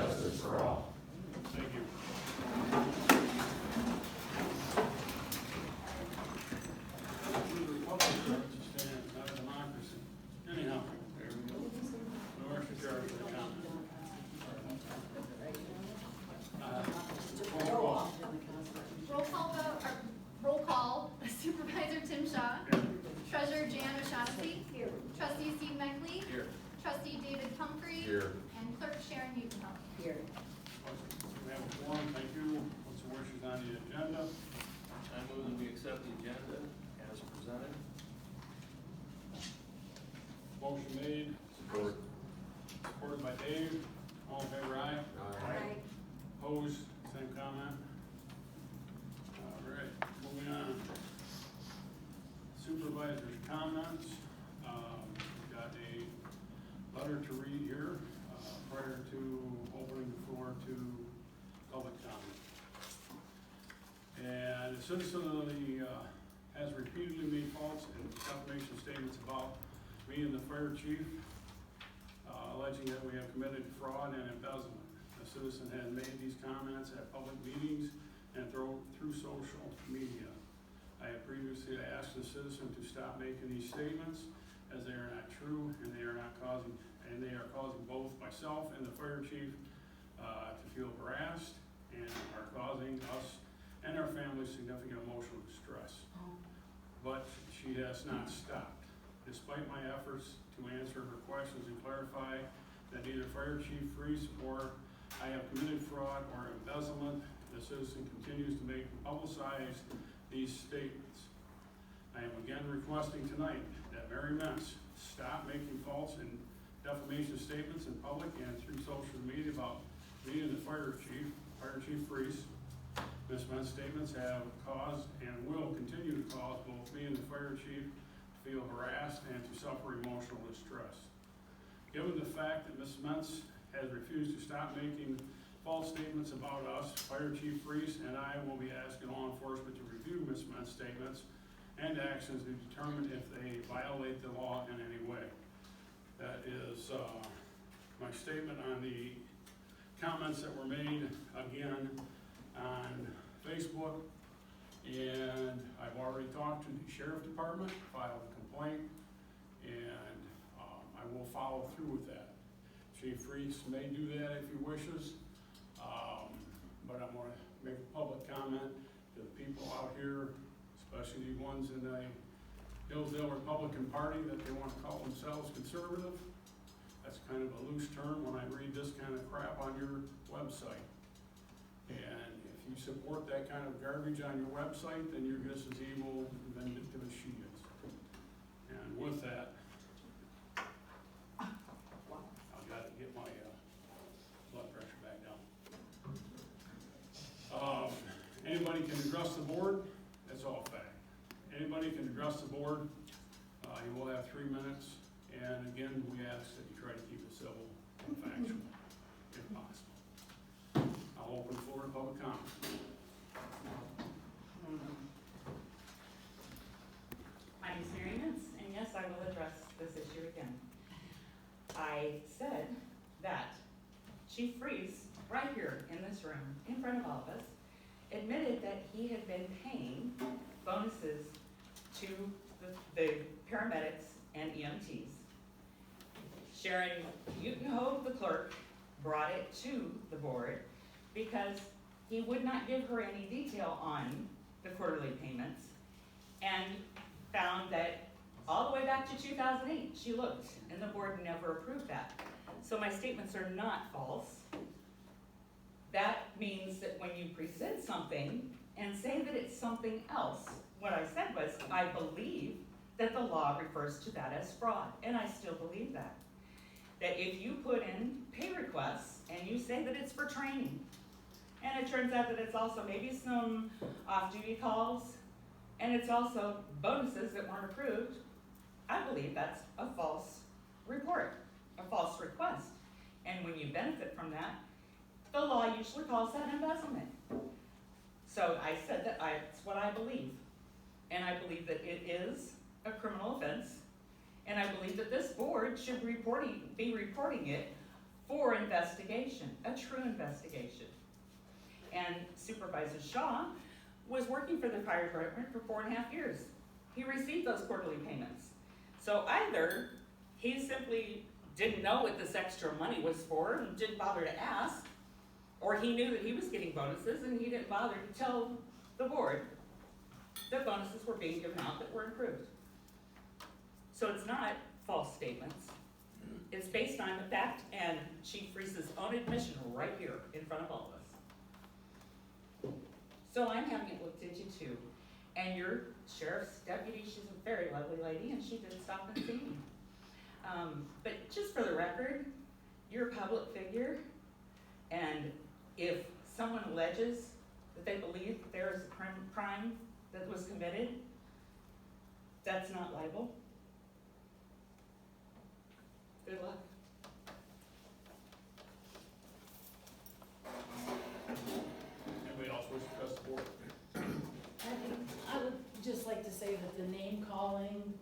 justice for all. Thank you. The Republic starts to stand, not a democracy. Anyhow, there we go. No extra charge for the comment. Roll call, Supervisor Tim Shaw. Treasurer Jan O'Shaughnessy. Here. Trustee Steve Meckley. Here. Trustee David Humphrey. Here. And Clerk Sharon Utenhall. Here. We have a forum, thank you. What's the wishes on the agenda? I move that we accept the agenda as presented. Motion made, Support. supported by Dave. All in favor, aye. Aye. Opposed, same comment. All right, moving on. Supervisor's comments. We've got a letter to read here prior to opening the floor to public comment. And a citizen of the, has repeatedly made false and defamation statements about me and the fire chief, alleging that we have committed fraud and embezzlement. The citizen has made these comments at public meetings and through social media. I have previously asked the citizen to stop making these statements as they are not true and they are causing both myself and the fire chief to feel harassed and are causing us and our family significant emotional distress. But she has not stopped. Despite my efforts to answer her questions and clarify that neither Fire Chief Freese or I have committed fraud or embezzlement, the citizen continues to make and publicize these statements. I am again requesting tonight that Mary Mentz stop making false and defamation statements in public and through social media about me and the Fire Chief Freese. Ms. Mentz's statements have caused and will continue to cause both me and the Fire Chief to feel harassed and to suffer emotional distress. Given the fact that Ms. Mentz has refused to stop making false statements about us, Fire Chief Freese and I will be asking law enforcement to review Ms. Mentz's statements and actions to determine if they violate the law in any way. That is my statement on the comments that were made again on Facebook. And I've already talked to the Sheriff Department, filed a complaint, and I will follow through with that. Chief Freese may do that if he wishes, but I'm going to make a public comment to the people out here, especially the ones in the Hillsdale Republican Party that they want to call themselves conservative. That's kind of a loose term when I read this kind of crap on your website. And if you support that kind of garbage on your website, then you're just as evil and vindictive as she is. And with that, I've got to get my blood pressure back down. Anybody can address the board. That's all fact. Anybody can address the board. You will have 3 minutes. And again, we ask that you try to keep it civil and factual, if possible. I'll open the floor to public comment. My name is Mary Mentz, and yes, I will address this issue again. I said that Chief Freese, right here in this room, in front of all of us, admitted that he had been paying bonuses to the paramedics and EMTs. Sharon Utenhove, the clerk, brought it to the board because he would not give her any detail on the quarterly payments and found that all the way back to 2008, she looked, and the board never approved that. So my statements are not false. That means that when you present something and say that it's something else, what I said was, I believe that the law refers to that as fraud, and I still believe that. That if you put in pay requests and you say that it's for training, and it turns out that it's also maybe some off-duty calls, and it's also bonuses that weren't approved, I believe that's a false report, a false request. And when you benefit from that, the law usually calls that embezzlement. So I said that that's what I believe. And I believe that it is a criminal offense. And I believe that this board should be reporting it for investigation, a true investigation. And Supervisor Shaw was working for the fire department for 4.5 years. He received those quarterly payments. So either he simply didn't know what this extra money was for and didn't bother to ask, or he knew that he was getting bonuses and he didn't bother to tell the board that bonuses were being given out that were approved. So it's not false statements. It's based on the fact and Chief Reese's own admission right here in front of all of us. So I'm having it looked into too. And your sheriff's deputy, she's a very lovely lady, and she did stop and see me. But just for the record, you're a public figure, and if someone alleges that they believe that there is a crime that was committed, that's not libel. Good luck. Anybody else wish to address the board? I would just like to say that the name calling,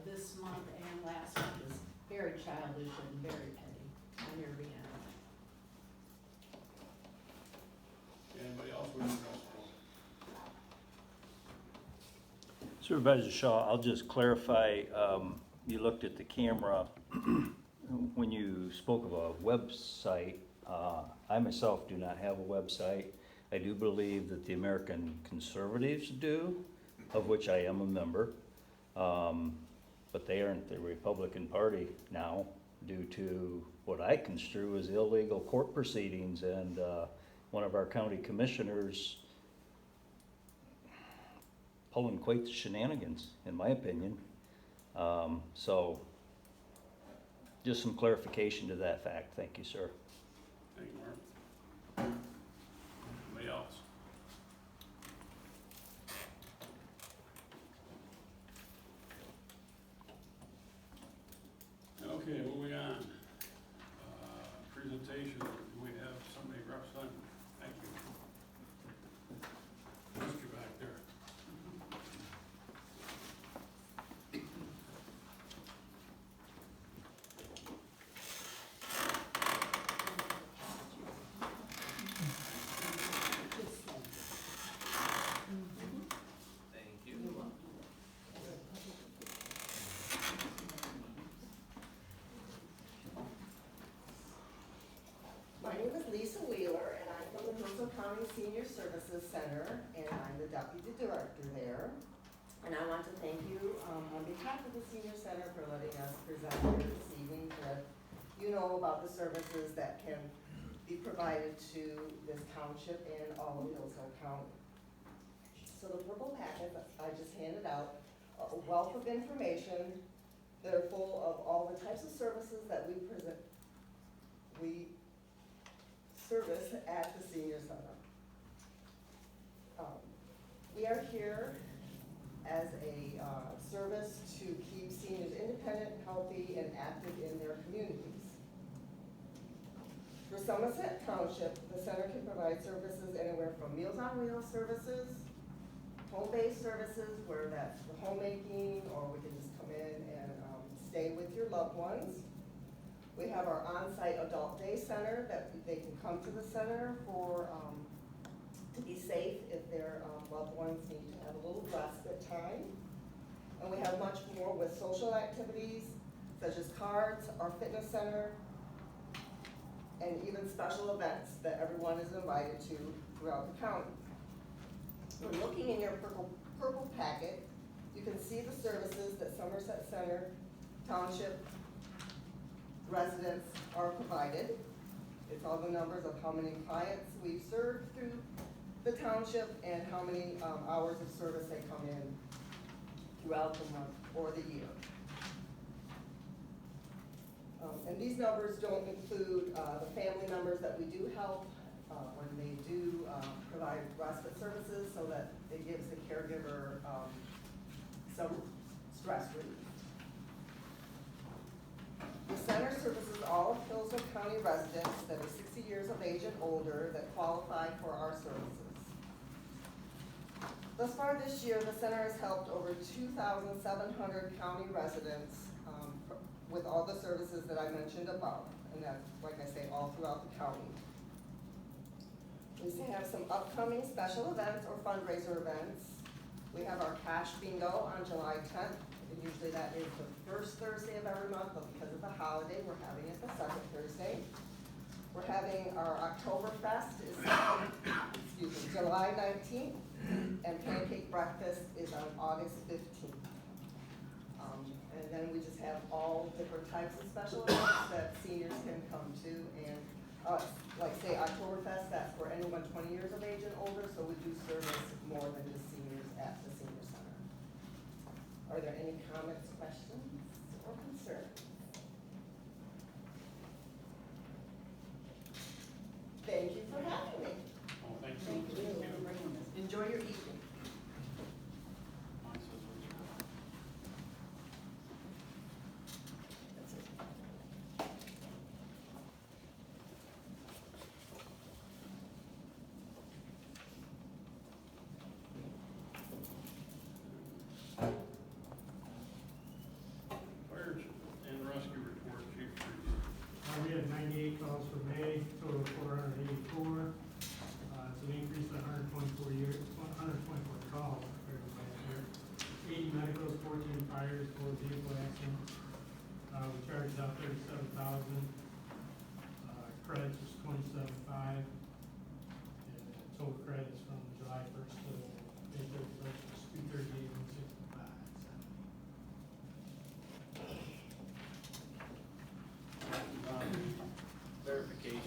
this month and last month is very childish and very petty on your behalf. Anybody else wish to address the board? Supervisor Shaw, I'll just clarify, you looked at the camera. When you spoke of a website, I myself do not have a website. I do believe that the American Conservatives do, of which I am a member. But they aren't the Republican Party now due to what I construe as illegal court proceedings and one of our county commissioners pulling quite the shenanigans, in my opinion. So just some clarification to that fact. Thank you, sir. Thank you, Mark. Anybody else? Okay, moving on. Presentation, do we have somebody representing? Thank you. Mr. back there. Thank you. My name is Lisa Wheeler, and I'm from the Hillsdale County Senior Services Center, and I'm the deputy director there. And I want to thank you, on behalf of the Senior Center, for letting us present here this evening to let you know about the services that can be provided to this township and all of Hillsdale County. So the purple packet that I just handed out, a wealth of information. They're full of all the types of services that we service at the senior center. We are here as a service to keep seniors independent, healthy, and active in their communities. For Somerset Township, the center can provide services anywhere from Meals on Wheels services, home-based services, where that's the homemaking, or we can just come in and stay with your loved ones. We have our on-site adult day center that they can come to the center for, to be safe if their loved ones need to have a little respite time. And we have much more with social activities such as cards, our fitness center, and even special events that everyone is invited to throughout the county. When looking in your purple packet, you can see the services that Somerset Center Township residents are provided. It's all the numbers of how many clients we've served through the township and how many hours of service they come in throughout the month or the year. And these numbers don't include the family members that we do help when they do provide respite services, so that it gives the caregiver some stress relief. The center services all of Hillsdale County residents that are 60 years of age and older that qualify for our services. Thus far this year, the center has helped over 2,700 county residents with all the services that I mentioned above, and that's, like I say, all throughout the county. We have some upcoming special events or fundraiser events. We have our cash bingo on July 10th. Usually that is the first Thursday of every month, but because of the holiday, we're having it the second Thursday. We're having our Oktoberfest is, July 19th, and Pancake Breakfast is on August 15th. And then we just have all different types of special events that seniors can come to, and like say Oktoberfest, that's for anyone 20 years of age and older, so we do service more than just seniors at the senior center. Are there any comments, questions, or concerns? Thank you for having me. Oh, thank you. Thank you for bringing this. Enjoy your evening. Mine says adjourn. That's it. Fire and rescue report, Chief Reese. We had 98 calls for May, total 484. It's an increase of 124 calls compared to last year. 80 medicals, 14 fires, 4 vehicle accidents. We charged out 37,000. Credits was 27,500. And total credits from July 1st to May 31st was 238,165. Verification,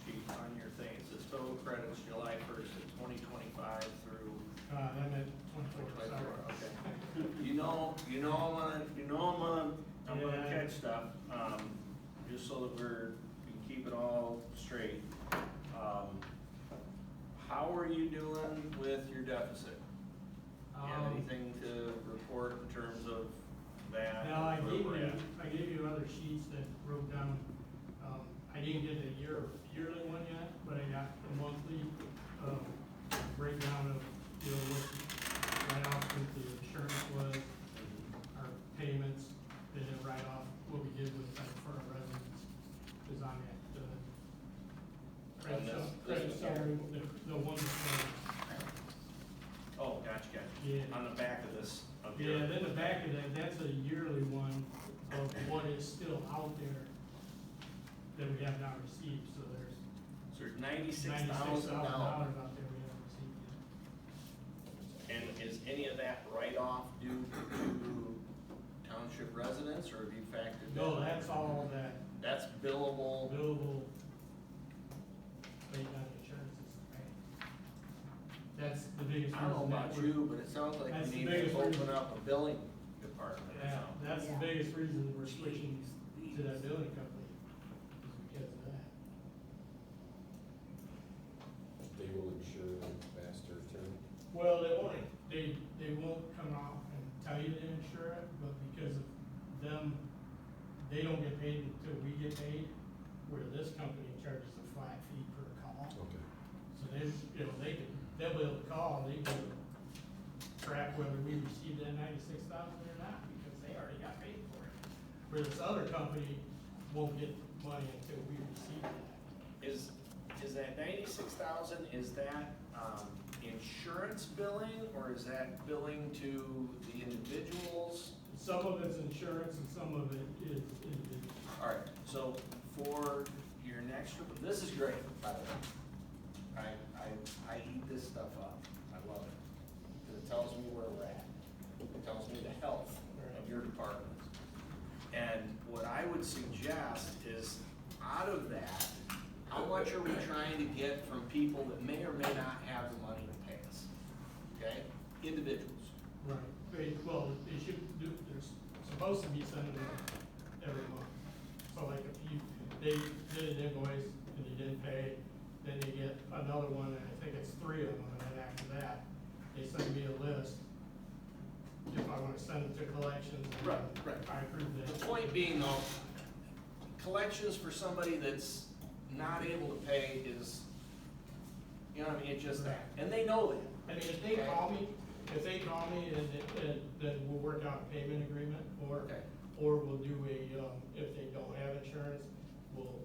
Chief, on your thing, it says total credits July 1st of 2025 through That meant 24, 24, sorry. okay. I'm gonna Yeah. catch stuff, just so that we can keep it all straight. How are you doing with your deficit? Do you have anything to report in terms of that? No, I where gave we're you, at? I gave you other sheets that broke down, I didn't get a yearly one yet, but I got the monthly, breakdown of, what write-off with the insurance was, our payments, and then write-off what we did with, for our residents, is on that, On this credit one summary, the one that's, Oh, gotcha. yeah. On the back of this, of Yeah, your. then the back of that, that's a yearly one of what is still out there that we have not received, so there's So there's $96,000 $96,000 dollars. out there we haven't received yet. And is any of that write-off due to township residents, or have you factored that? No, that's all that That's billable. billable, late on insurance is paying. That's the biggest I reason. don't know about that we're- you, but it sounds like That's we the need to biggest open reason. up a billing department or Yeah, something. that's the Yeah. biggest reason we're switching to that billing company, is because of that. They will insure them faster too. Well, they won't come out and tell you to insure it, but because of them, they don't get paid until we get paid, where this company charges a flat fee per call. Okay. So they'll be able to call, they can track whether we received that 96,000 or not, because they already got paid for it. Where this other company won't get money until we receive that. Is that 96,000, is that, insurance billing, or is that billing to the individuals? Some of it's insurance and some of it is individual. All right, so for your next, this is great, by the way. I eat this stuff up, I love it, because it tells me where we're at. It tells me the health of your department. And what I would suggest is, out of that, how much are we trying to get from people that may or may not have the money to pay us? Okay, individuals. Right, they should do, they're supposed to be sending it every month. So like if they did an invoice and you didn't pay, then you get another one, and I think it's 3 of them, and then after that, they send me a list. If I wanna send it to collections, and Right. I approve that. The point being though, collections for somebody that's not able to pay is, you know what I mean, it's just that, and they know that. I mean, if they call me, and then we'll work out a payment agreement, Okay. or we'll do a, if they don't have insurance, we'll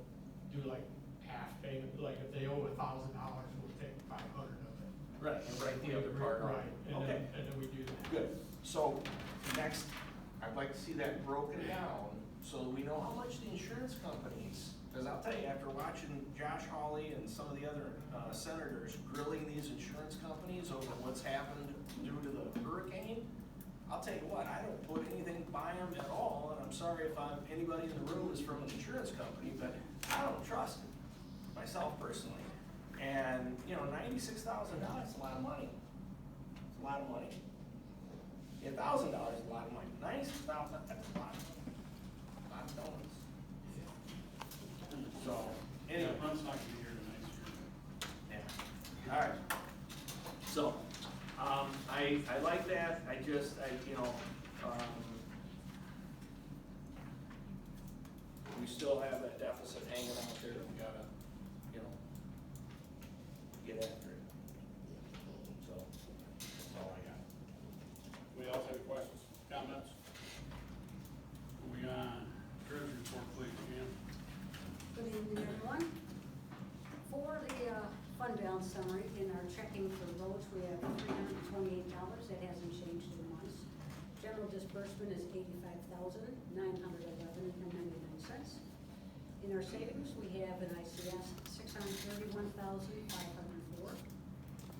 do like half payment, like if they owe $1,000, we'll take 500 of it. Right, and write the other part on. Right, Okay. and then we do that. Good, so next, I'd like to see that broken down, so that we know how much the insurance companies, because I'll tell you, after watching Josh Hawley and some of the other senators grilling these insurance companies over what's happened due to the hurricane, I'll tell you what, I don't put anything by them at all, and I'm sorry if anybody in the room is from an insurance company, but I don't trust it, myself personally. And, you know, $96,000, is a lot of money. It's a lot of money. $1,000 is a lot of money. $96,000, that's a lot of money. A lot of donuts. So, anyway. Runt's not gonna be here tonight, so you're good. Yeah, all right. So, I like that, we still have that deficit hanging out there, we gotta, get after it. So, that's all I got. Anybody else have any questions, comments? Moving on, treasurer's report, please, Jan. Good evening, everyone. For the fund balance summary, in our checking for roads, we have $328. That hasn't changed in months. General disbursement is $85,911.99. In our savings, we have an ICS, $631,504.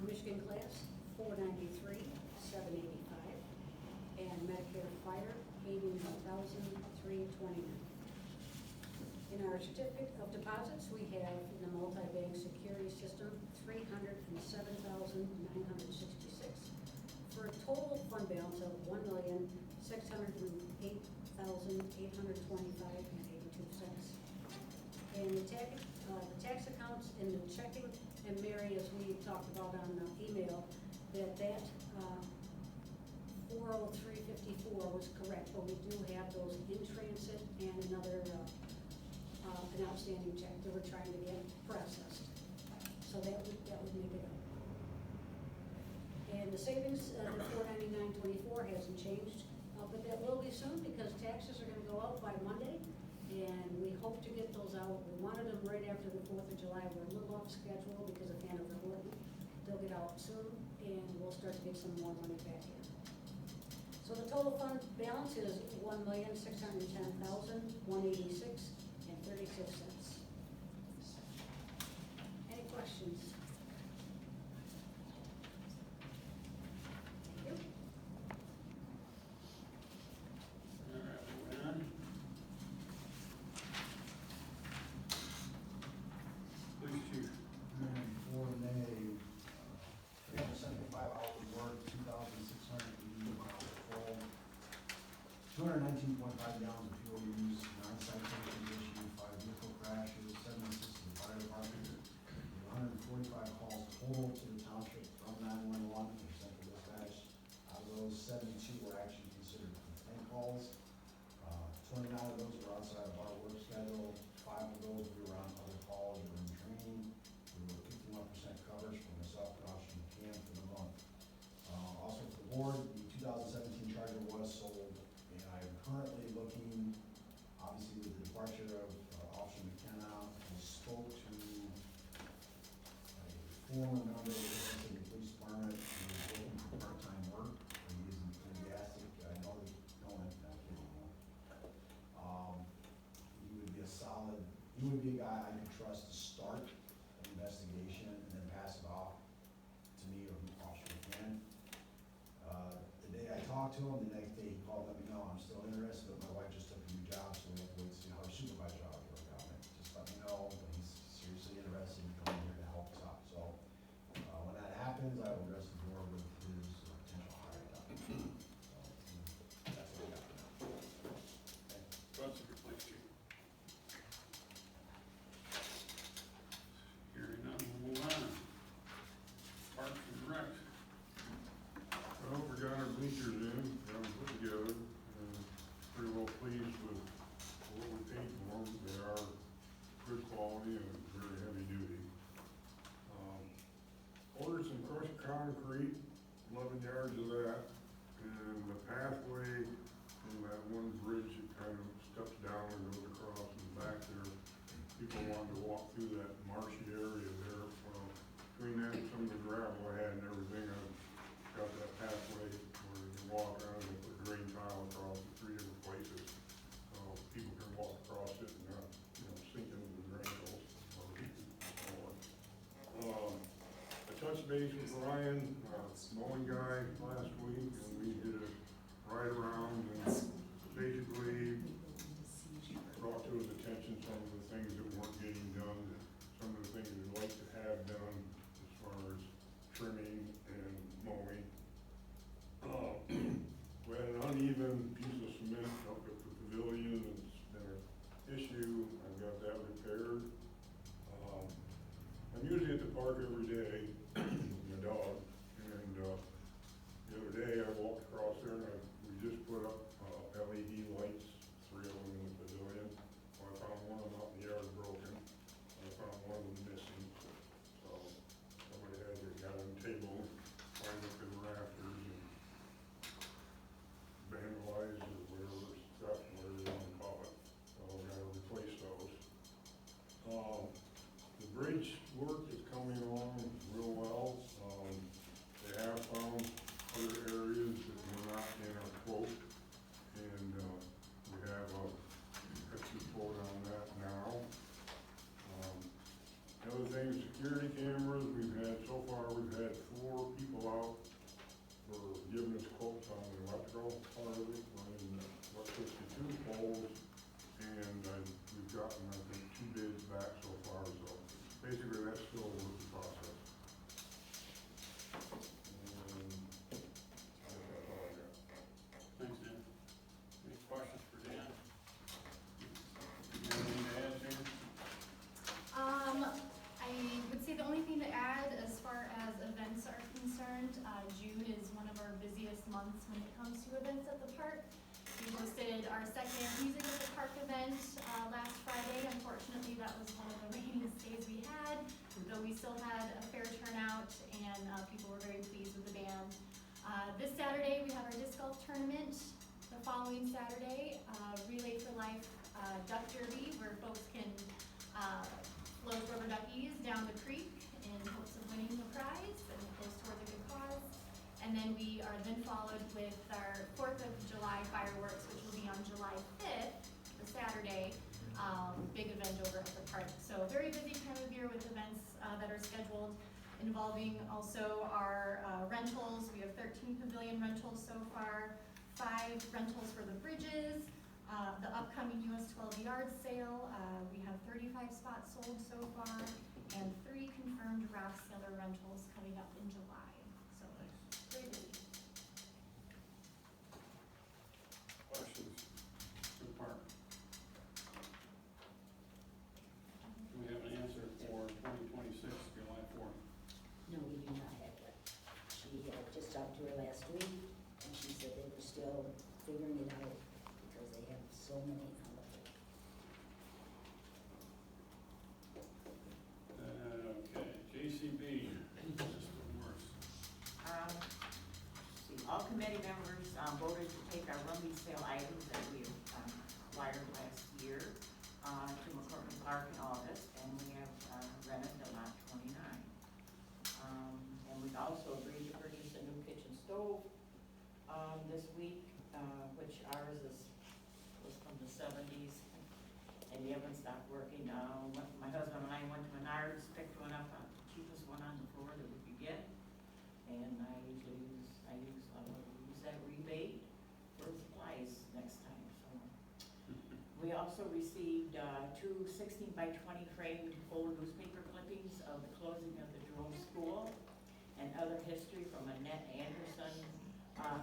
Michigan class, $493,785. And Medicare fire, $81,329. In our certificate of deposits, we have in the multi-bank security system, $307,966, for a total fund balance of $1,608,825.82. And the tax accounts in the checking, and Mary, as we talked about on the email, that 40354 was correct, but we do have those in transit and another, an outstanding check that we're trying to get processed. So that would make it up. And the savings, the $499.24 hasn't changed, but that will be soon because taxes are gonna go out by Monday, and we hope to get those out. We wanted them right after the 4th of July. We're a little off schedule because of Hannaford Horton. They'll get out soon, and we'll start to get some more money back in. So the total fund balance is $1,610,186.36. Any questions? Thank you. All right, moving on. Police chief. For May, 375 hours worked, 2,680 miles patrolled, 219.5 gallons of fuel used, 9 citation issued, 5 vehicle crashes, 7 assists to the fire department, 145 calls total to the township from 911 for central dispatch. Out of those, 72 were actually considered complaint calls. 29 of those were outside of our work schedule, 5 of those we were on other calls or in training. We were 51% coverage for myself, Josh, and Cam for the month. Also for the board, the 2017 Charger was sold, and I'm currently looking, obviously with the departure of Officer McKenna, I spoke to a former member of the police department who is looking for part-time work, and he is enthusiastic. I know that, no one, not kidding, he would be a solid, he would be a guy I could trust to start an investigation and then pass it off to me or Officer McCann. The day I talked to him, the next day he called, let me know, I'm still interested, but my wife just took a new job, so we have to wait to see how her supervisor job work out. Just let me know, but he's seriously interested in coming here to help us out. So, when that happens, I will address the board with his potential hire. So, that's what I got for now. Runt's your police chief. Hearing none, we'll move on. Parks and Rec. Well, we got our bleachers in, got them put together, and pretty well pleased with what we paid for them. They are good quality and very heavy duty. Ordered some crushed concrete, 11 yards of that, and the pathway from that one bridge that kind of steps down and goes across and back there. People wanted to walk through that marshy base with Ryan, mowing guy last week, and we did a ride around and basically brought to his attention some of the things that weren't getting done, some of the things we'd like to have done as far as trimming and mowing. We had an uneven piece of cement up at the pavilion, it's been an issue, I've got that repaired. I'm usually at the park every day with my dog, and, the other day I walked across there and we just put up, LED lights, 3 of them in the pavilion. Well, I found one of them out in the yard broken, I found one of them missing, so somebody had to got on the table, climbed up in the rafters and vandalized or whatever stuff, whatever you wanna call it, so we gotta replace those. The bridge work is coming along real well. They have found other areas that were not in our quote, and, we have a extra quote on that now. The other thing, security cameras, so far we've had 4 people out for giving us quotes on the electrical part of it, running electricity 2 poles, and we've gotten, I think, 2 bids back so far, so basically that's still a work in process. And that's all I got. Thanks, Dan. Any questions for Dan? Anything to add, Jane? I would say the only thing to add as far as events are concerned, June is one of our busiest months when it comes to events at the park. We hosted our second Music at the Park event last Friday. Unfortunately, that was one of the rainiest days we had, though we still had a fair turnout and people were very pleased with the band. This Saturday, we have our disc golf tournament. The following Saturday, Relay for Life Duck Derby, where folks can float rubber duckies down the creek in hopes of winning the prize, and it goes towards a good cause. And then we are then followed with our 4th of July fireworks, which will be on July 5th, the Saturday, big event over at the park. So very busy time of year with events that are scheduled, involving also our rentals. We have 13 pavilion rentals so far, 5 rentals for the bridges, the upcoming US 12 yard sale. We have 35 spots sold so far, and 3 confirmed raft sailor rentals coming up in July. So very busy. Questions for the park? Do we have an answer for 2026, July 4th? No, we do not have that. She just talked to her last week, and she said they were still figuring it out because they have so many on the board. Okay, JCB, Mr. Morris. All committee members voted to take our rummage sale items that we acquired last year to McCormick Park in August, and we have rented the lot 29. And we've also agreed to purchase a new kitchen stove this week, which ours was from the 70s, and the oven stopped working. My husband and I went to Menards, picked one up, the cheapest one on the floor that we could get, and I use that rebate for supplies next time. So we also received 2 16-by-20 framed full newspaper clippings of the closing of the Jerome School and other history from Annette Anderson,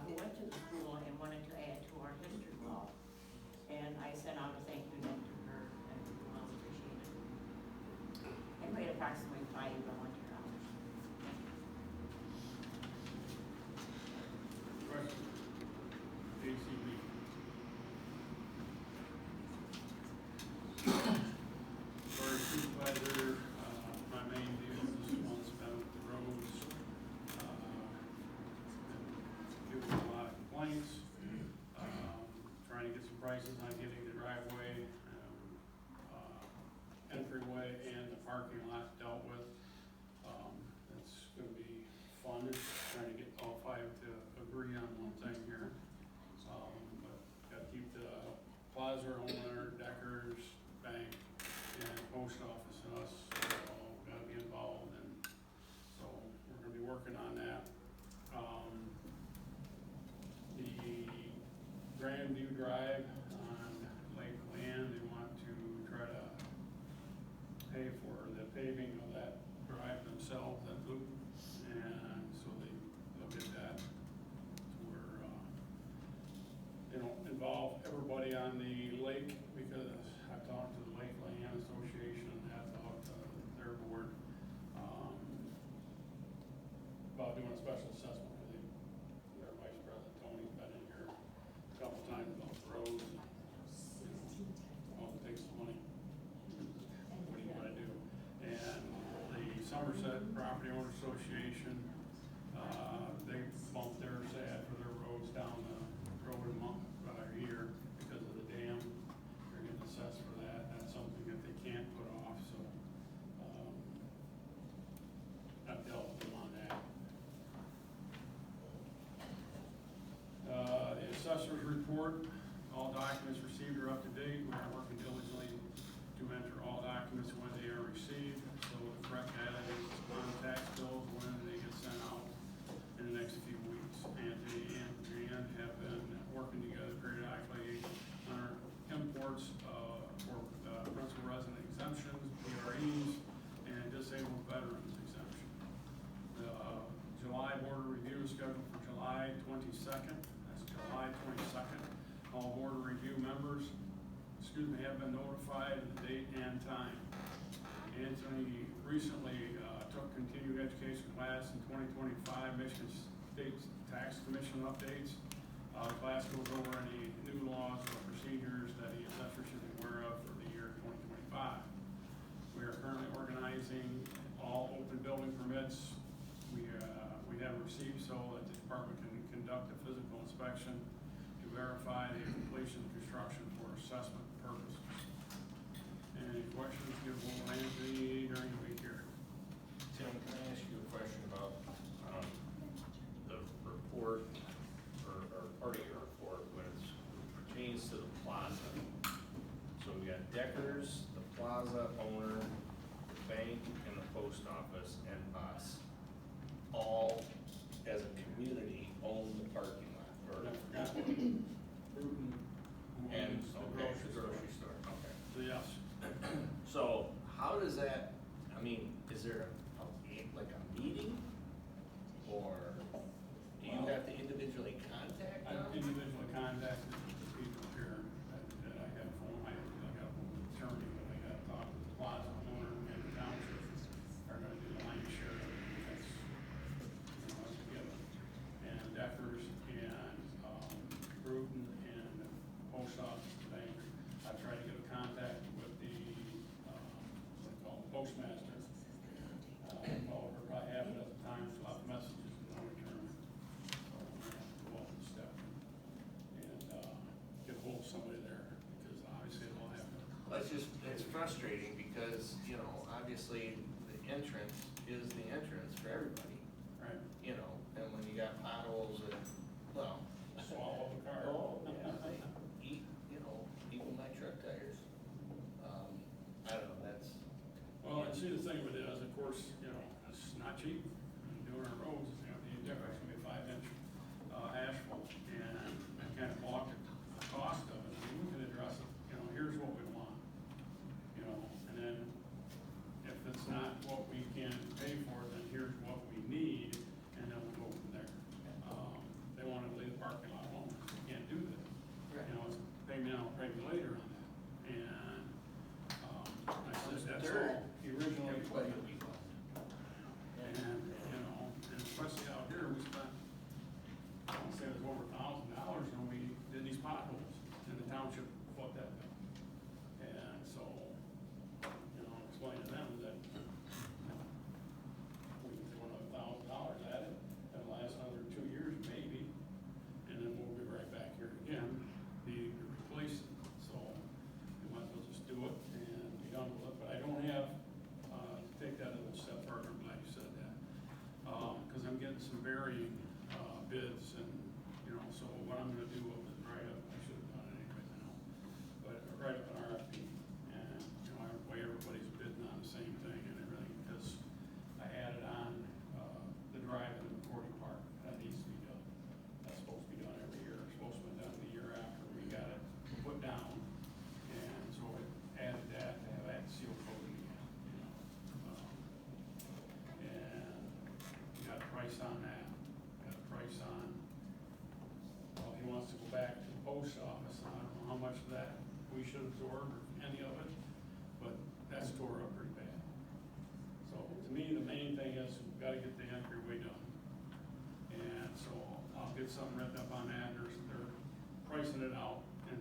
who went to the school and wanted to add to our history wall. And I sent out a thank you note to her, and we well appreciate it. And paid approximately $5 volunteer hours. Question? JCB. For supervisor, my main duty this month's been with the roads. Been getting a lot of complaints, trying to get some prices on getting the driveway, entryway, and the parking lot dealt with. It's gonna be fun, trying to get all 5 to agree on one thing here. But gotta keep the plaza owner, Deckers, bank, and post office and us all gotta be involved, and so we're gonna be doing a special assessment for their Vice President Tony's been in here a couple times about the roads. All it takes is money. What do you wanna do? And the Somerset Property Owner Association, they bumped theirs for their roads down the road a month, year because of the dam. They're getting assessed for that. That's something that they can't put off, so, I've dealt with them on that. The assessor's report, all documents received are up to date. We are working diligently to enter all documents when they are received. So the correct data is on tax bills when they get sent out in the next few weeks. Anthony and Jan have been working together periodically on our imports for principal resident exemptions, PREs, and disabled veterans exemption. The July border review is scheduled for July 22nd. That's July 22nd. All border review members, have been notified of the date and time. Anthony recently took continuing education class in 2025, Michigan State Tax Commission updates. Class goes over any new laws or procedures that the assessor should be aware of for the year 2025. We are currently organizing all open building permits we have received so that the department can conduct a physical inspection to verify the completion of construction for assessment purposes. Any questions, give one Anthony during the week here. Tim, can I ask you a question about, the report, or part of your report, when it pertains to the plaza? So we got Deckers, the plaza owner, the bank, and the post office, and us, all as a community own the parking lot, or, Bruton, and, the okay, grocery the grocery store, okay. So yes, So how does that, I mean, is there like a meeting? Or do you have to individually contact I've them? individually contacted the people here that I have phone, I got an attorney, but I got to talk to the plaza owner and the township are gonna do the lion's share of it. That's, that's a given. And Deckers and, Bruton and post office, the bank, I tried to get a contact with the, what they call postmaster. Over probably half a dozen times, left messages, no return. So I'm gonna have to go up and step and, get hold of somebody there, because obviously it all happened. Well, it's frustrating because, you know, obviously the entrance is the entrance for everybody, Right. you know, and when you got potholes and, well. Swallow the car. Oh, yeah, you know, even my truck tires. I don't know, that's. Well, and see, the thing with it is, of course, you know, it's not cheap. Doing our roads, you know, the difference gonna be 5-inch asphalt, and I kind of balked at the cost of it. I mean, we can address it, you know, here's what we want, you know, and then if it's not what we can pay for, then here's what we need, and then we'll go from there. They wanted to leave the parking lot alone, we can't do that. You know, it's pay me now, pay me later on that, and, I said, that's all, he originally. And, you know, and especially out here, we spent, I want to say it was over $1,000 when we did these potholes, and the township fought that bill. And so, you know, explain to them that, you know, we can throw another $1,000 at it, that'll last another 2 years maybe, and then we'll be right back here again, needing to replace it. So, we might as well just do it and be done with it, but I don't have, take that a little step further, I'm glad you said that. Cause I'm getting some varying, bids and, you know, so what I'm gonna do is write up, I should have done it anyways, I know. But write up an RFP and, you know, way everybody's bidding on the same thing and everything, because I added on, the drive in the recording park, that needs to be done. That's supposed to be done every year, it's supposed to be done the year after we got it put down. And so I added that to have that seal coated again, you know. And got a price on that, got a price on, well, he wants to go back to the post office, and I don't know how much of that we should absorb, or any of it, but that's tore up pretty bad. So to me, the main thing is, we've gotta get the entryway done, so I'll get something written up on that, they're pricing it out, and,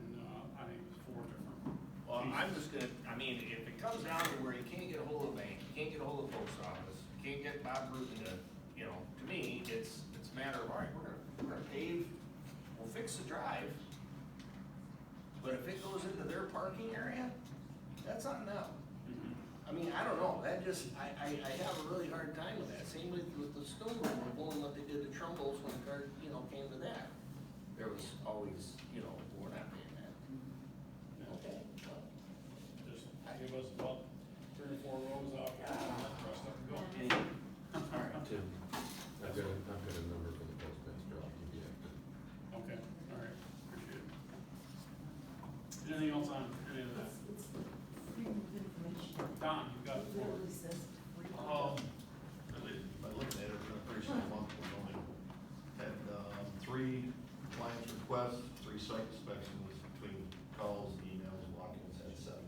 I think it's 4 different. Well, pieces. I'm just gonna, I mean, if it comes down to where you can't get a hold of the bank, you can't get a hold of the post office, you can't get Bob Bruton to, you know, to me, it's a matter of, all right, we're gonna pave, we'll fix the drive. But if it goes into their parking area, that's on them. Mhm. I mean, I don't know, that just, I have a really hard time with that, same with the stone removal and what they did to Trumbull's when the car, you know, came to that. There was always, you know, we're not paying that. Okay, well, Just give us about 3 or 4 rows out, and let the rest of it go. anyway, all right. Tim, I've got a number for the postmaster, I'll give you that. Okay, all right, appreciate it. Anything else on any of that? It's the freedom of information. Don, you've got the It floor. literally says freedom. Really, by looking at it, it's been a pretty slow month, we've only had, 3 client requests, 3 site inspections between calls, emails, and walk-ins, had 70.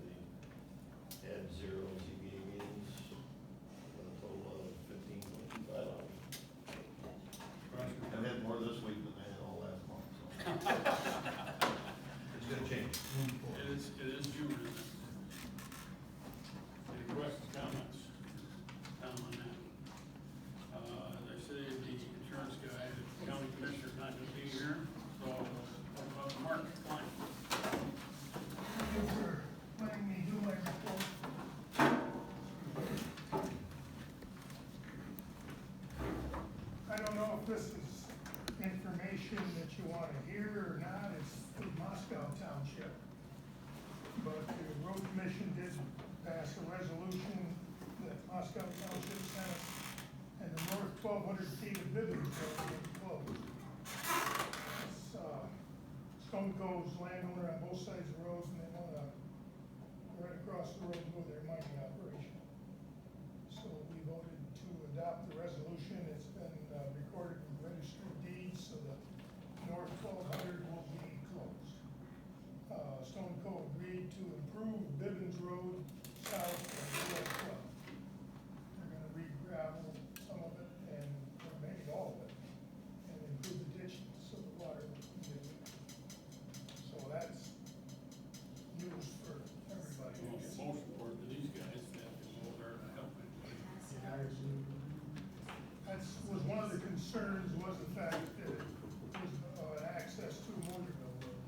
Had 0 ZBA meetings, with a total of 15.25 hours. I've had more this week than I had all last month, so. It's gonna change. It is June, isn't it? Any questions, comments? Tom on that? They say the insurance guy, the county commissioner's not gonna be here, so talk about the market line. Thank you for letting me do my report. I don't know if this is information that you want to hear or not, it's the Moscow Township. But the road commission did pass a resolution that Moscow Township sent, and the north 1,200 feet of Bivens Road will be closed. It's, Stone Cove's landowner on both sides of the roads, and they wanna, right across the road, move their mining operation. So we voted to adopt the resolution, it's been recorded in the registry of deeds, so the north 1,200 will be closed. Stone Cove agreed to improve Bivens Road south of US 12. They're gonna re-gravel some of it, and, or maybe all of it, and improve the ditch so the water can get in. So that's news for everybody. Most important to these guys that have to go there to help anybody. That's, was one of the concerns, was the fact that it was, access to Motorville Road.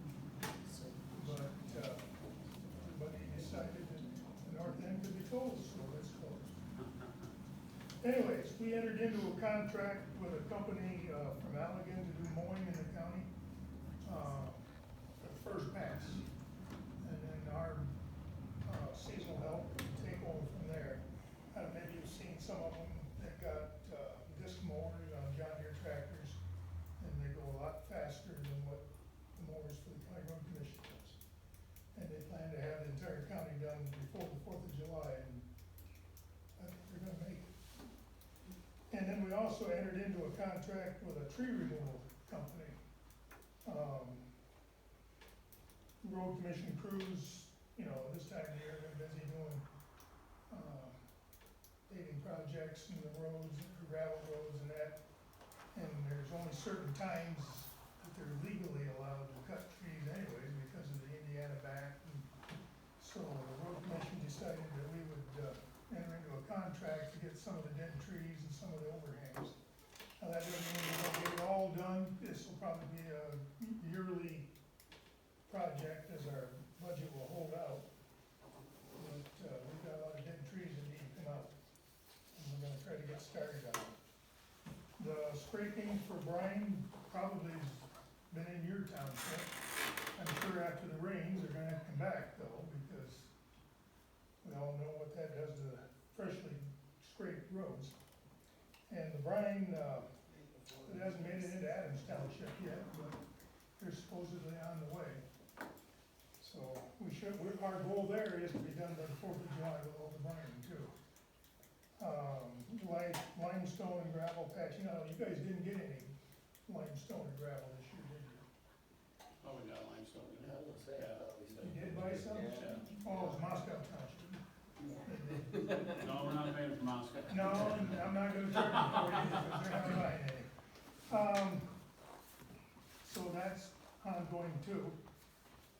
But, everybody decided that the north end could be closed, so it's closed. Anyways, we entered into a contract with a company, from Allegan to do mowing in the county, at first pass. And then our, seasonal help will take over from there. Maybe you've seen some of them that got, disc mowers on John Deere tractors, and they go a lot faster than what the mowers for the county road commission does. And they plan to have the entire county done before the 4th of July, and I think they're gonna make it. And then we also entered into a contract with a tree removal company. Road commission crews, you know, this time of year, they're busy doing, paving projects in the roads, gravel roads and that. And there's only certain times that they're legally allowed to cut trees anyways because of the Indiana Act. And so the road commission decided that we would, enter into a contract to get some of the dead trees and some of the overhangs. Now, that doesn't mean we're gonna get it all done, this will probably be a yearly project as our budget will hold out. But, we've got a lot of dead trees that need to come out, and we're gonna try to get started on it. The scraping for brine probably has been in your township. I'm sure after the rains, they're gonna have to come back though, because we all know what that does to the freshly scraped roads. And the brine, it hasn't made it into Adams Township yet, but they're supposedly on the way. So our goal there is to be done by the 4th of July with all the brine too. Limestone and gravel patch, you know, you guys didn't get any limestone and gravel this year, did you? Oh, we got limestone in I there. was gonna say, I thought we said. You did buy some? Yeah. Oh, it's Moscow Township. No, we're not paying for Moscow. No, I'm not gonna charge you for it either, because they're not buying any. So that's ongoing too.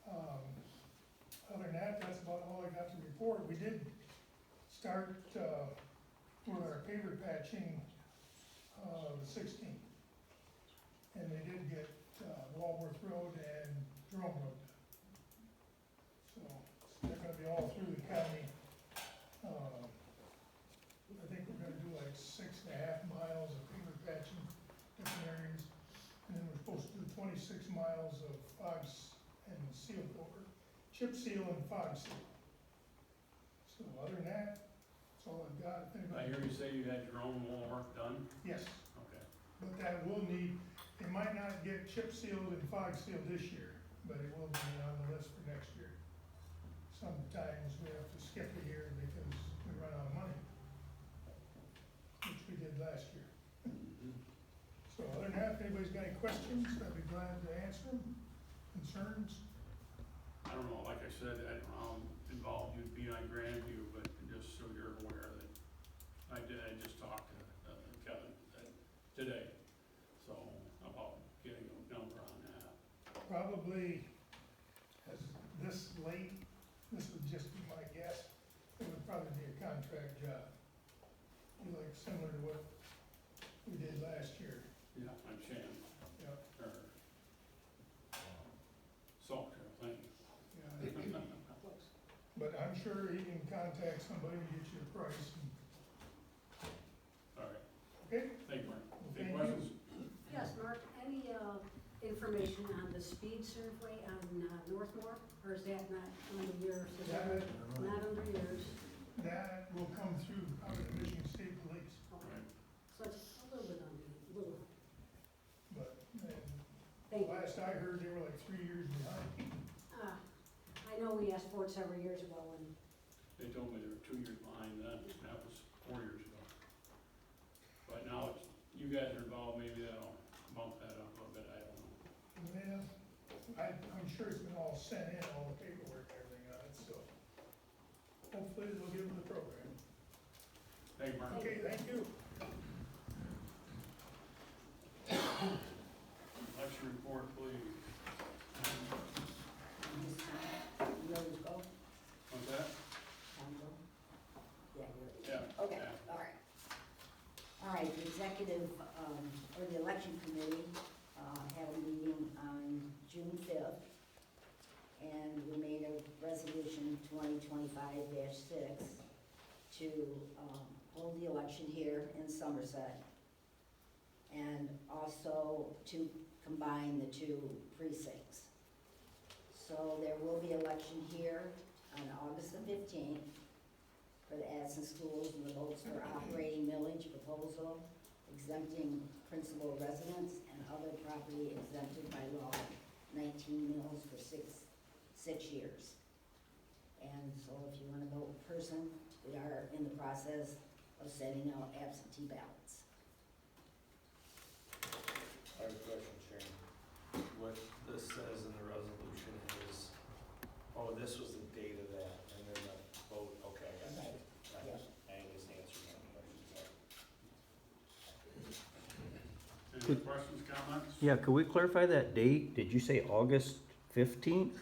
Other than that, that's about all I got to report. We did start, with our paver patching, the 16th. And they did get, Walworth Road and Jerome Road done. So, they're gonna be all through the county. I think we're gonna do like 6.5 miles of paver patching, different areas. And then we're supposed to do 26 miles of fogs and seal cover, chip seal and fog seal. So other than that, that's all I've got. If I anybody- hear you say you had your own wall work done? Yes, Okay. but that will need, they might not get chip sealed and fog sealed this year, but it will be on the list for next year. Sometimes we have to skip a year because we run out of money, which we did last year. So other than that, if anybody's got any questions, I'd be glad to answer them, concerns. I don't know, like I said, I don't know how involved you'd be on Grandview, but just so you're aware that I just talked to Kevin today, so about getting a number on that. Probably, as this late, this would just be my guess, it would probably be a contract job. Be like similar to what we did last year. Yeah, on Shan, Yep. or Salt Trail, thank you. Yeah. But I'm sure he can contact somebody and get you a price. All right, Okay? thank you, Mark. Well, Any thank you. questions? Yes, Mark, any, information on the speed survey on, Northmore, or is that not under yours? Is that not under yours? That will come through probably the Michigan State Police, Okay, so it's a little bit under, little, but, thank you. last I heard, they were like 3 years behind. I know we asked for it several years ago, and They told me they were 2 years behind then, that was 4 years ago. But now it's, you guys are involved, maybe that'll bump that up a little bit, I don't know. Well, I'm sure it's been all sent in, all the paperwork and everything on it, so hopefully they'll get with the program. Thank you, Mark. Okay, thank you. Election report, please. Yours go? What's that? Tom go? Yeah, yours. Yeah. Okay, yeah. all right. All right, the executive, or the election committee, had a meeting on June 5th, and we made a resolution 2025-6 to, hold the election here in Somerset, and also to combine the 2 precincts. So there will be election here on August the 15th for the Addison schools, and the votes for operating millage proposal, exempting principal residents and other property exempted by law, 19 mills for six years. And so if you want to vote in person, we are in the process of sending out absentee ballots. I have a question, Sharon. What this says in the resolution is, oh, this was the date of that, and then the vote, okay, I got it. Right, I just answered my question. Any questions, comments? Yeah, could we clarify that date? Did you say August 15th?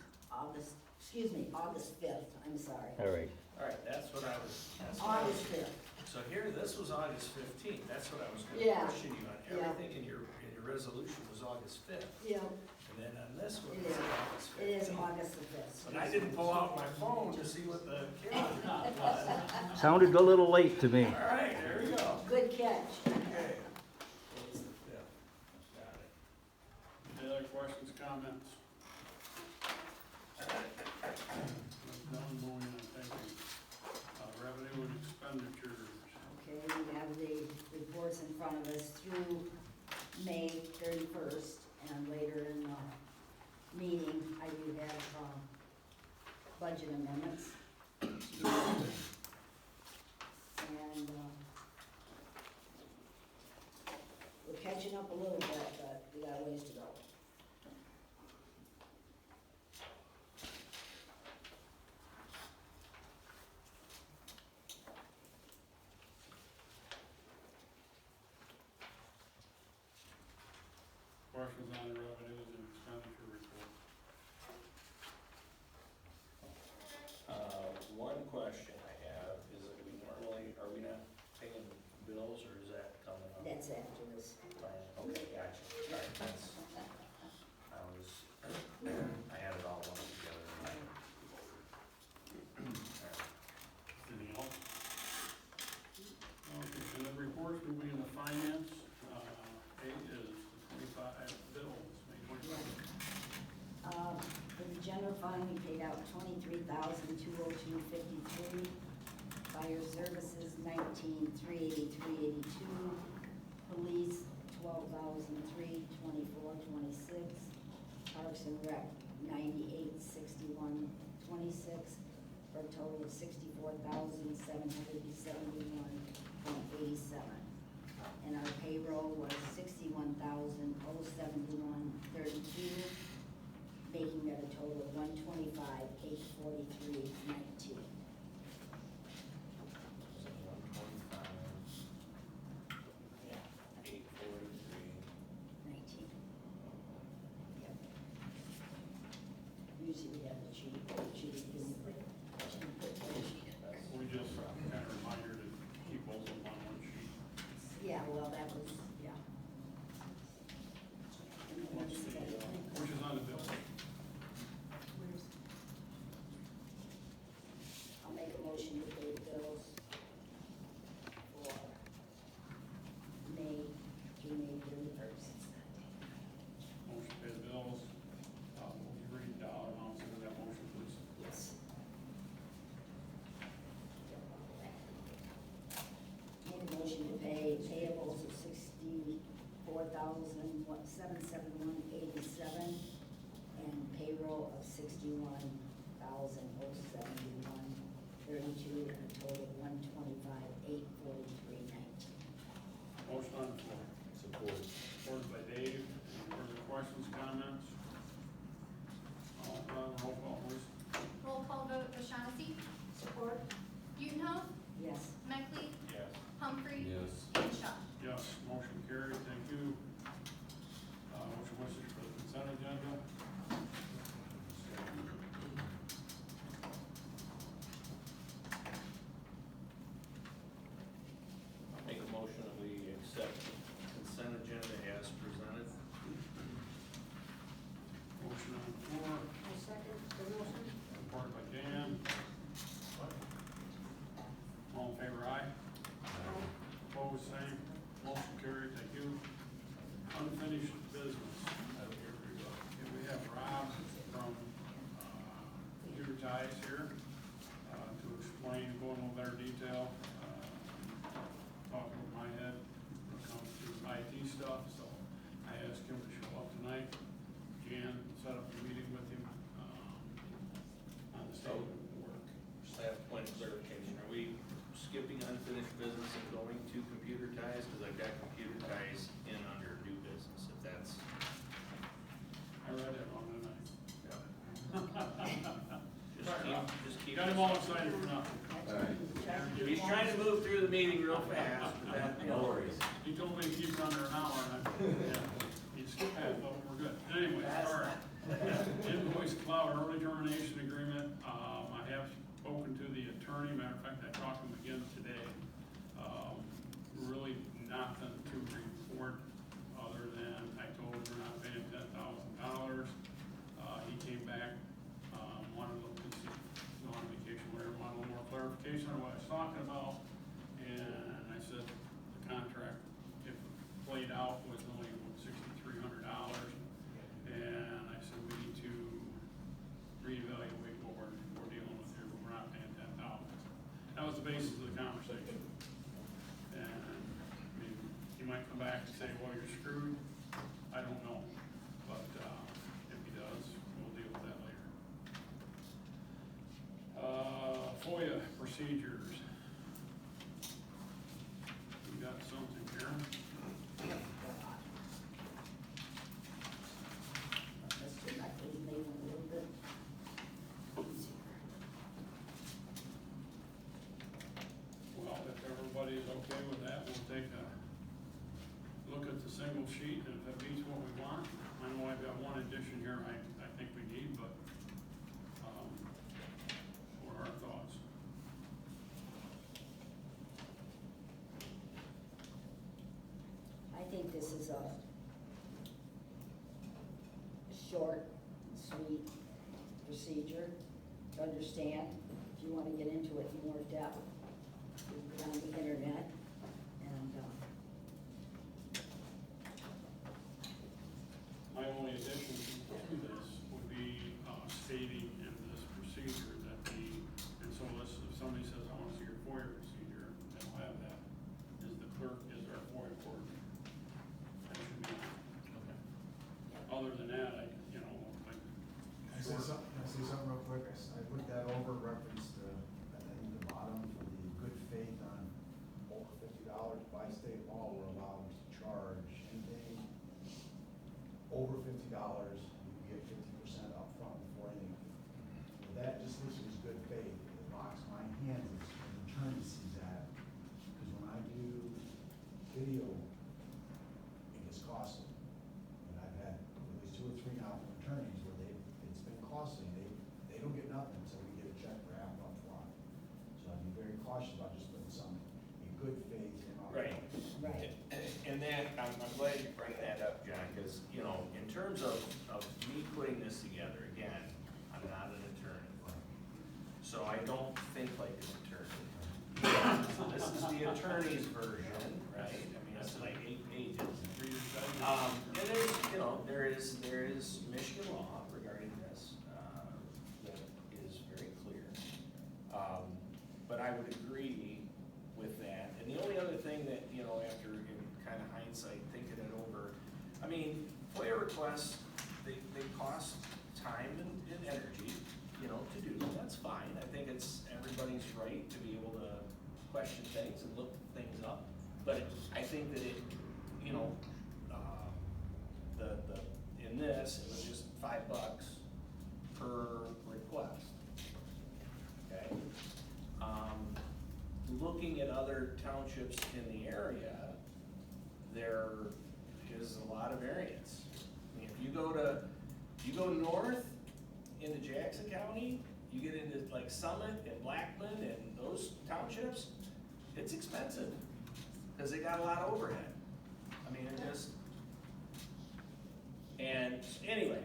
August 5th, I'm sorry. All right. All right, that's what I was. August 5th. So here, this was August 15th, that's what I was gonna Yeah. question you on. Yeah. Everything in your resolution was August 5th, Yeah, and then on this one, It it's is. August 15th. it is August the 5th. But I didn't pull out my phone to see what the calendar was. Sounded a little late to me. All right, there we go. Good catch. Okay. It's the 5th. Got it. Any other questions, comments? None, moving on, thank you. Revenue and expenditures. Okay, we have the reports in front of us through May 31st, and later in the meeting, I do have, budget amendments. And, we're catching up a little bit, but we got a ways to go. questions on the revenues and expenditure report? One question I have is that are we not paying bills, or is that coming up? That's after this. Okay, gotcha. All right, that's, I had it all lumped together in my. Anything else? Okay, and the reports will be in the finance, eight is the 25 bills, May 25. For the general fund, we paid out $23,202.53. Fire services, $19,383.82. Police, $12,324.26. Parks and Rec, $98,61.26, for a total of $64,771.87. And our payroll was $61,071.32, making that a total of $125,843.19. $125,843. 19. Yep. Usually we have the sheet, We just kind of reminder to keep both of them on one sheet. yeah, well, that was, yeah. And then What's the, which is on the bill? I'll make a motion to pay the bills for May through May 31st. Motion to pay the bills. Will you read dollar amounts into that motion, please? Yes. Make a motion to pay payables of $64,771.87 and payroll of $61,071.32 and a total of $125,843.19. Motion on the floor. Support. Supported by Dave. Any further questions, comments? Roll call, please. Roll call vote, O'Shaughnessy. Support? Utenhoff. Yes. Meckley. Yes. Humphrey. Yes. And Shaw. Yes, motion carried, thank you. What's your message for the consent agenda? Make a motion that we accept consent agenda as presented. Motion on the floor, I second the motion. supported by Dan. All in favor, aye? Opposed, same. Motion carried, thank you. Unfinished business. Okay, we have Rob from Computer Ties here to explain, go in a little better detail, talking with my head when it comes to IT stuff, so I asked him to show up tonight. Jan set up a meeting with him on the statement of work. Just have a point of clarification. Are we skipping unfinished business and going to computer ties? Because I've got computer ties in under new business, if that's. I read it wrong tonight. Just keep. Got him all excited for nothing. He's trying to move through the meeting real fast, but that, No worries. He told me to keep it under an hour, and he skipped that, but we're good. Anyway, sorry. Invoice cloud early termination agreement, I have spoken to the attorney, matter of fact, I talked to him again today. Really nothing to report, other than I told him we're not paying $10,000. He came back, wanted to, on vacation, whatever, wanted a little more clarification on what I was talking about. And I said, the contract, if played out, was only $6,300. And I said, we need to reevaluate what we're dealing with here, but we're not paying $10,000. That was the basis of the conversation. And, I mean, he might come back and say, well, you're screwed. I don't know. But, if he does, we'll deal with that later. FOIA procedures. We got something here. Mr. Meckley made it a little bit easier. Well, if everybody's okay with that, we'll take a look at a single sheet, and if it meets what we want, I know I've got one addition here I think we need, but, what are our thoughts? I think this is a short, sweet procedure to understand. If you wanna get into it in more depth, you can go on the internet and, My only addition to this would be stating in this procedure that and so this, if somebody says, I want to see your FOIA procedure, they'll have that, is the clerk is our FOIA coordinator. That should be, other than that, like, Can I say something real quick? I looked that over, referenced, I think the bottom for the good faith on over $50 by state law, we're allowed to charge anything over $50, you get 50% upfront before anything. With that just listed as good faith, it locks my hands as an attorney sees that, because when I do video, it gets costly. And I've had at least 2 or 3 now from attorneys where it's been costly, they don't get nothing until we get a check wrapped up front. So I'd be very cautious about just putting some in good faith in our. Right. right. And that, I'm glad you bring that up, John, because, in terms of me putting this together, again, I'm not an attorney. So I don't think like an attorney. So this is the attorney's version, right? I mean, it's like 8 pages. And there is Michigan law regarding this, that is very clear. But I would agree with that. And the only other thing that, after in kind of hindsight, thinking it over, I mean, FOIA requests, they cost time and energy, to do them. That's fine. I think it's everybody's right to be able to question things and look things up. But I think that it, in this, it was just $5 per request. Okay? Looking at other townships in the area, there is a lot of variance. I mean, if you go north into Jackson County, you get into like Summit and Blackman and those townships, it's expensive, because they got a lot of overhead. I mean, it just, and anyway,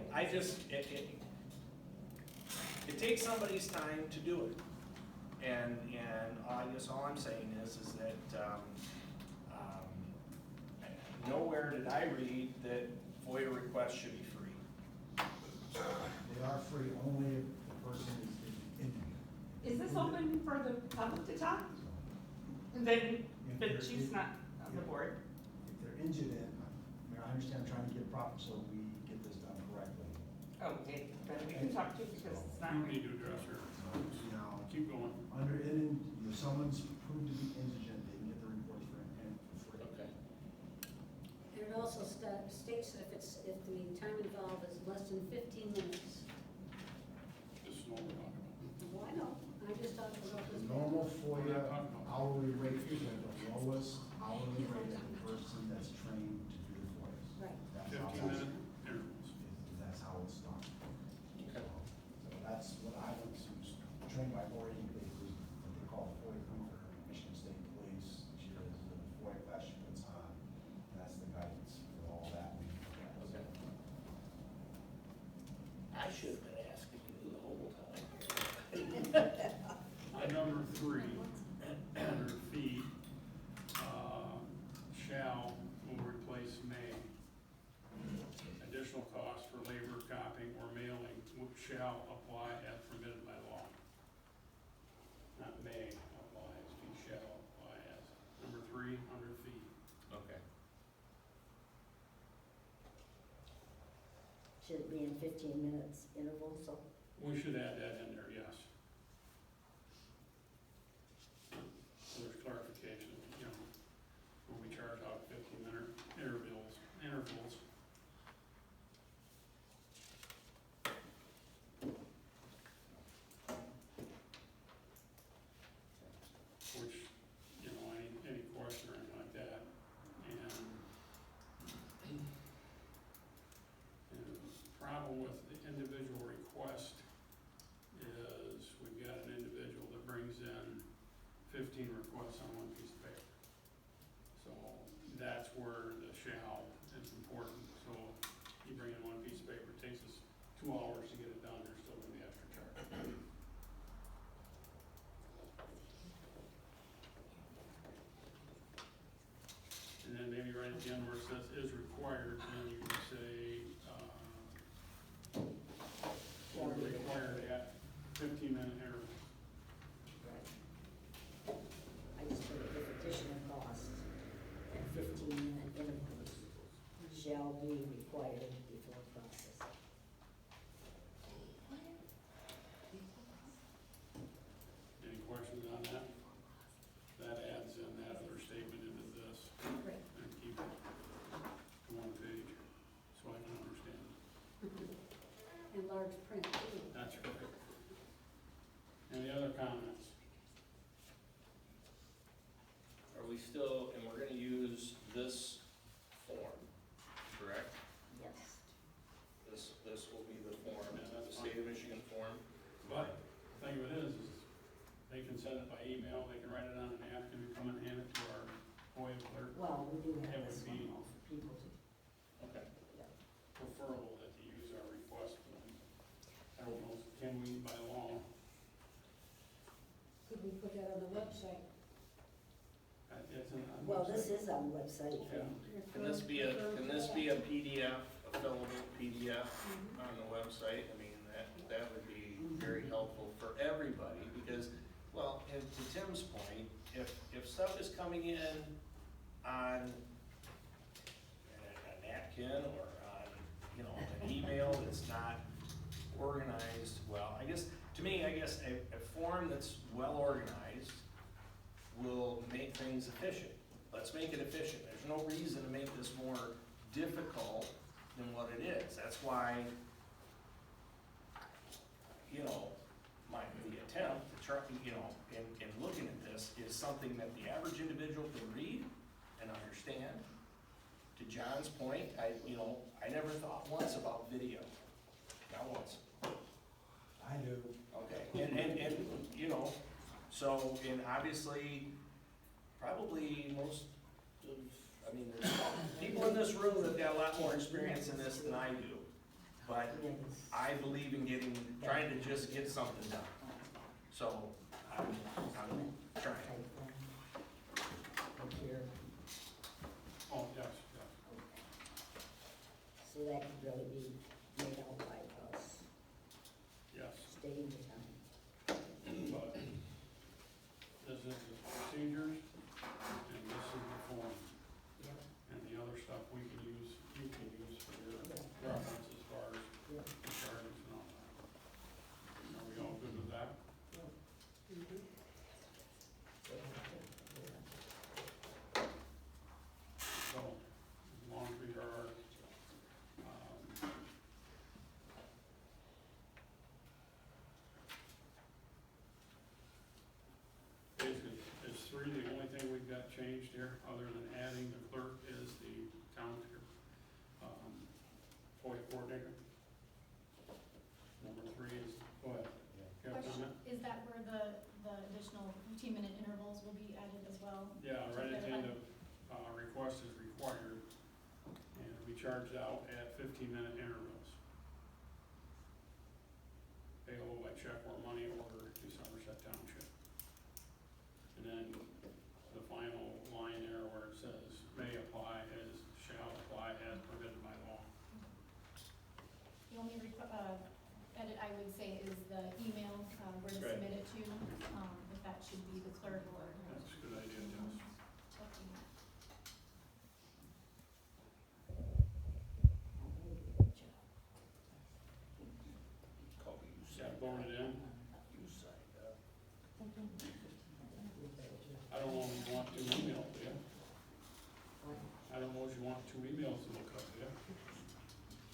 it takes somebody's time to do it. And I guess all I'm saying is that, nowhere did I read that FOIA requests should be free. They are free only if the person is indigent. Is this open for the public to talk? Then, but she's not on the board. If they're indigent, I understand trying to get proper, so we get this done correctly. Okay, then we can talk to you because it's not. You need to address her. Now, Keep going. under if someone's proved to be indigent, they can get the reports for free. Okay. And it also states that if the time involved is less than 15 minutes. This is what we're talking about. Well, I know, I just thought it was open. The normal FOIA hourly rate is the lowest hourly rate of the person that's trained to do the FOIAs. Right. That's how 15-minute intervals. that's how it's done. Okay. So that's what I was trained by Lori, basically, what they call FOIA Cooper, Michigan State Police. She does the FOIA class she puts on, and that's the guidance for all that. Okay. I should have been asking you the whole time. On number 3, under fee, shall will replace may. Additional costs for labor, copying, or mailing shall apply as permitted by law. Not may apply as fee, shall apply as. Number 3, under fee. Okay. Should it be in 15 minutes intervals, so? We should add that in there, yes. So there's clarification, when we charge out 15-minute intervals. Which, any question or anything like that, and 2 hours to get it done, there's still gonna be extra charge. And then maybe right at the end where it says is required, then you can say, required at 15-minute interval. I just put it with additional cost at 15-minute intervals shall be required before processing. Any questions on that? That adds in that other statement into this. Great. And keep it to 1 page, so I can understand. And large print too. That's right. Any other comments? Are we still, and we're gonna use this form, correct? Yes. This will be the form, Yeah, the that's state of Michigan form. But the thing of it is they can send it by email, they can write it on a napkin, and come and hand it to our FOIA clerk. Well, we do It have would this be- one though for people to, Okay. Preferable that they use our request form. I don't know, can we by law? Could we put that on the website? It's an. well, this is on the website. Yeah. Can this be a PDF, a fillable PDF on the website? I mean, that would be very helpful for everybody, because, well, and to Tim's point, if stuff is coming in on a napkin or on, you know, an email that's not organized well, I guess, to me, I guess a form that's well organized will make things efficient. Let's make it efficient. There's no reason to make this more difficult than what it is. That's why, you know, the attempt to try, you know, in looking at this is something that the average individual can read and understand. To John's point, I never thought once about video, not once. I do. Okay, and, you know, so, and obviously, probably most of, I mean, there's people in this room that got a lot more experience in this than I do. But I believe in trying to just get something done. So, I'm trying. Here, Oh, yes, yes. so that could really be made out by us, Yes, stating the time. but this is the procedures, and this is the form, Yep, and the other stuff we can use, you can use for your yep, reference as far as yep, the charges and all that. Are we all good with that? yep. Mhm. So, yeah. So, as long as we are, basically, it's 3, the only thing we've got changed here, other than adding the clerk, is the township, FOIA coordinator. Number 3 is, go ahead. You have a Question, comment? is that where the additional 15-minute intervals will be added as well? Yeah, right at the end of, request is required, and it'll be charged out at 15-minute intervals. Payable by check or money order to Somerset Township. And then the final line there where it says may apply as, shall apply as permitted by law. The only edit I would say is the email, where to Right. submit it to, if that should be the clerk or. That's a good idea, Dennis. Good job. Kobe, you Is signed that going it in? You signed up. I don't know if you want 2 emails, do you? I don't know if you want 2 emails to look up, do you?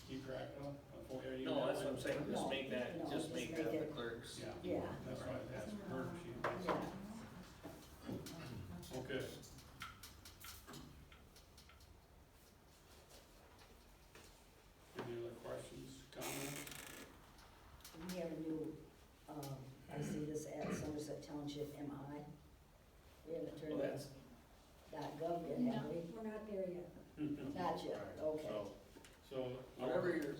Keep track of, FOIA email? No, that's what I'm saying, just No, make that, no, just just make make that the it- clerk's. Yeah, Yeah. that's why I asked for courtesy. Yeah. Okay. Any other questions, comments? We have a new, I see this at Somerset Township MI. We haven't turned Well, that .gov yet, have we? We're not there yet. Not yet, okay. So. Whatever your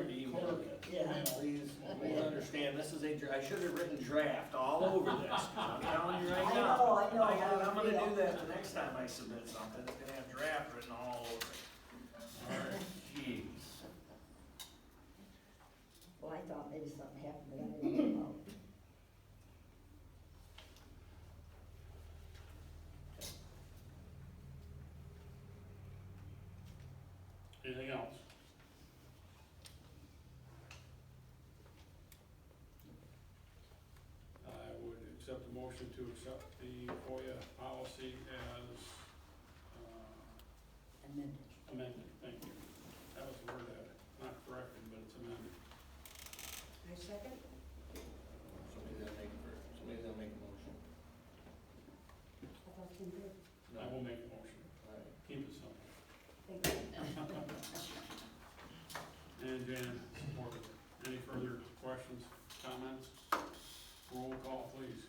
email is, Yeah. please, please understand, this is I should have written draft all over this, 'cause I'm telling you right now. I know I'm gonna how you do that the next time I submit something, it's gonna have draft written all over it. Alright. Jeez. Well, I thought maybe something happened, but I didn't know about. Anything else? I would accept the motion to accept the FOIA policy as Amended. amended, thank you. That was the word, not corrected, but it's amended. I second. Somebody's gonna make a motion. I thought Tim did. I will make a motion. Alright. Keep it simple. Thank you. And Jan supported. Any further questions, comments? Roll call, please.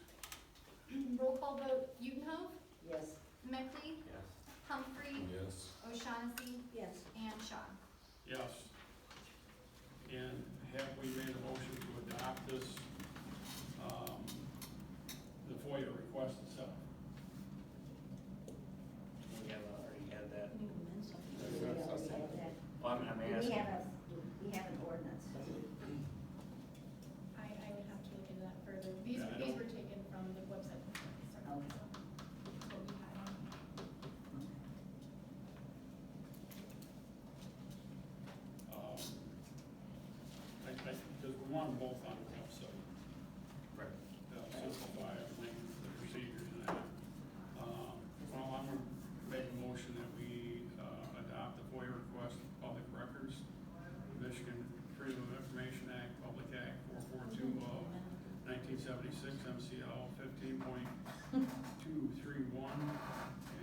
Roll call vote, Utenhove, Yes. Meckley, Yes. Humphrey, Yes. O'Shaughnessy, Yes. and Shaw. Yes. And have we made a motion to adopt this, the FOIA request itself? We have already had that. We already have that. Well, I'm Do asking. we have an ordinance? I would have to look into that further. These Yeah, I don't- were taken from the website. Sorry, Okay. so what we had on. Because we want them both on the website. Right. Simplify everything, the procedures and that. Well, I'm gonna make a motion that we, adopt the FOIA request of public records, Michigan Freedom of Information Act, Public Act 442 of 1976, MCL 15.231,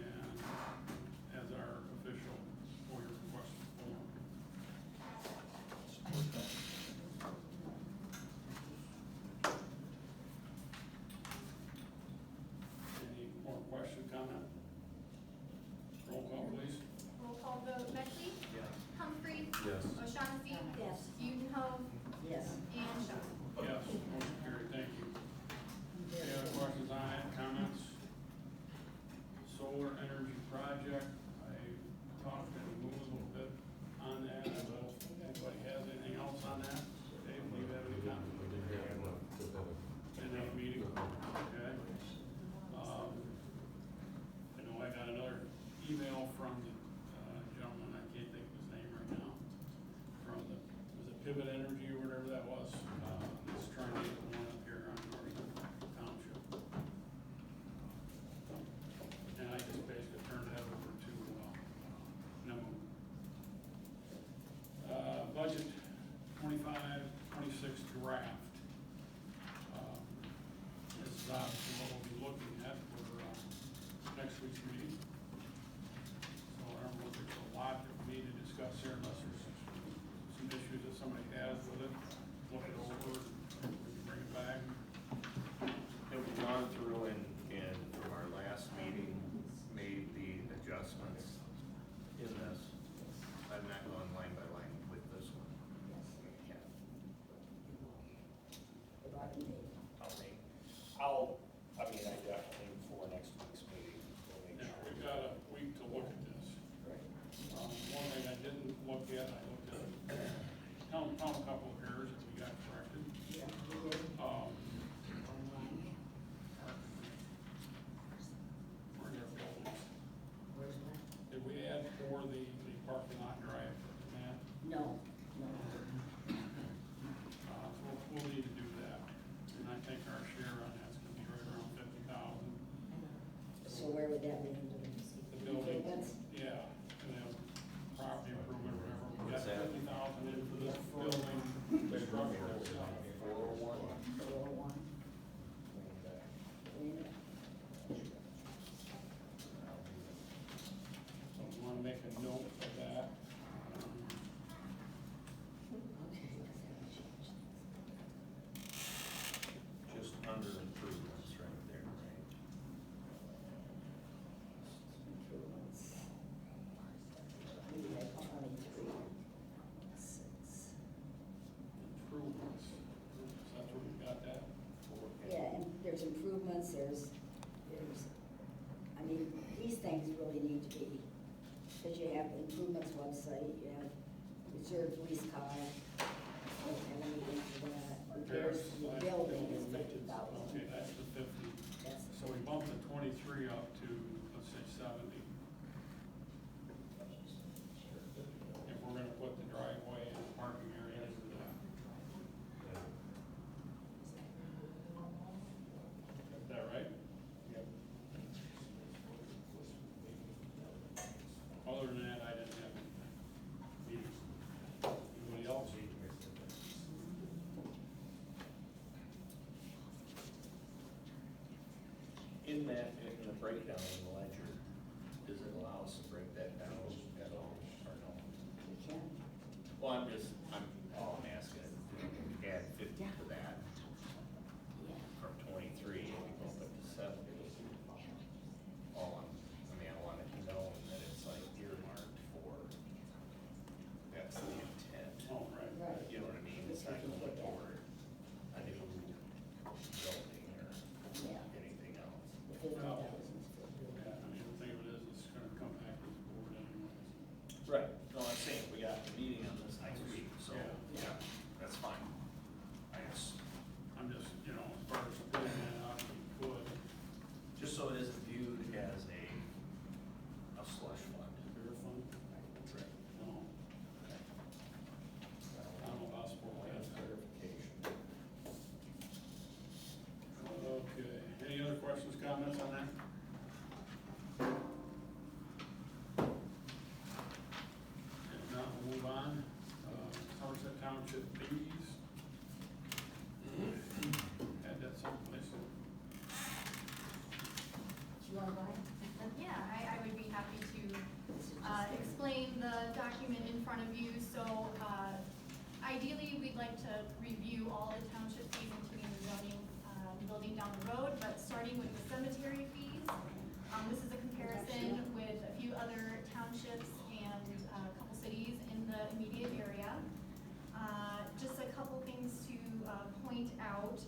and as our official FOIA request form. Any more question, comment? Roll call, please. Roll call vote, Meckley, Yes. Humphrey, Yes. O'Shaughnessy, Yes. Utenhove, Yes. and Shaw. Yes, motion carried, thank you. Any other questions on that, comments? Solar energy project, I talked and moved a little bit on that, I don't know if anybody has anything else on that? Dave, do you have any comments? Didn't have a meeting, okay? I know I got another email from the gentleman, I can't think of his name right now, from the, was it Pivot Energy or whatever that was? He's trying to get the one up here on Township. And I just basically turned that over to, Nemo. Budget 25-26 draft. This is obviously what we'll be looking at for, next week's meeting. So I don't know if there's a lot that we need to discuss here unless there's some issues that somebody has with it. Look it over, and we can bring it back. Have we gone through and from our last meeting, made the adjustments in this? I've not gone line by line with this one. Yes. They've already made. I mean, I definitely before next week's meeting, we'll make Now, sure. we've got a week to look at this. Right. One thing I didn't look at, I looked at, found a couple of errors that we got corrected. Yeah, we did. Online. For their buildings. Where's that? Did we add for the parking lot drive, Matt? No, no. So we'll need to do that. And I think our share on that's gonna be right around 50,000. So where would that be? The building, Improvements? yeah, and then property improvement, or whatever. We got What's that? 50,000 in for this building, the structure itself. 401. 401. So we wanna make a note of that. because you have improvements website, you have reserve police car, don't have anything for that. Repairs to the building is $50,000. Okay, that's the 50. That's So we bumped the 23 up to, let's say, 70. If we're gonna put the driveway and the parking area into that. Is that right? Yep. Other than that, I didn't have anything. Anybody else? In that, in the breakdown in the ledger, does it allow us to break that down at all, or no? You can. Well, all I'm asking, add 50 to that Yeah. from 23 and we go up to 70. I wanted to know that it's like earmarked for, that's the intent. Oh, right. Right. You know what I mean? It's not going toward a new building or Yeah. anything else. The 50,000 is for doing Yeah, I mean, the thing of it is, it's gonna come back to the board anyways. Right, no, I'm saying, we got the meeting on this next week, so, Yeah. yeah, that's fine. I guess, I'm just, as far as putting that out, if we could. just so it isn't viewed as a slush fund. Beer fund? Right. No. I'm about sport. That's clarification. Okay, any other questions, comments on that? If not, we'll move on. Somerset Township fees. Had that someplace. Do you want to buy it? Yeah, I would be happy to explain the document in front of you. So ideally, we'd like to review all the township fees, including the zoning, building down the road, but starting with the cemetery fees. This is a comparison with a few other townships and a couple cities in the immediate area. Just a couple things to point out.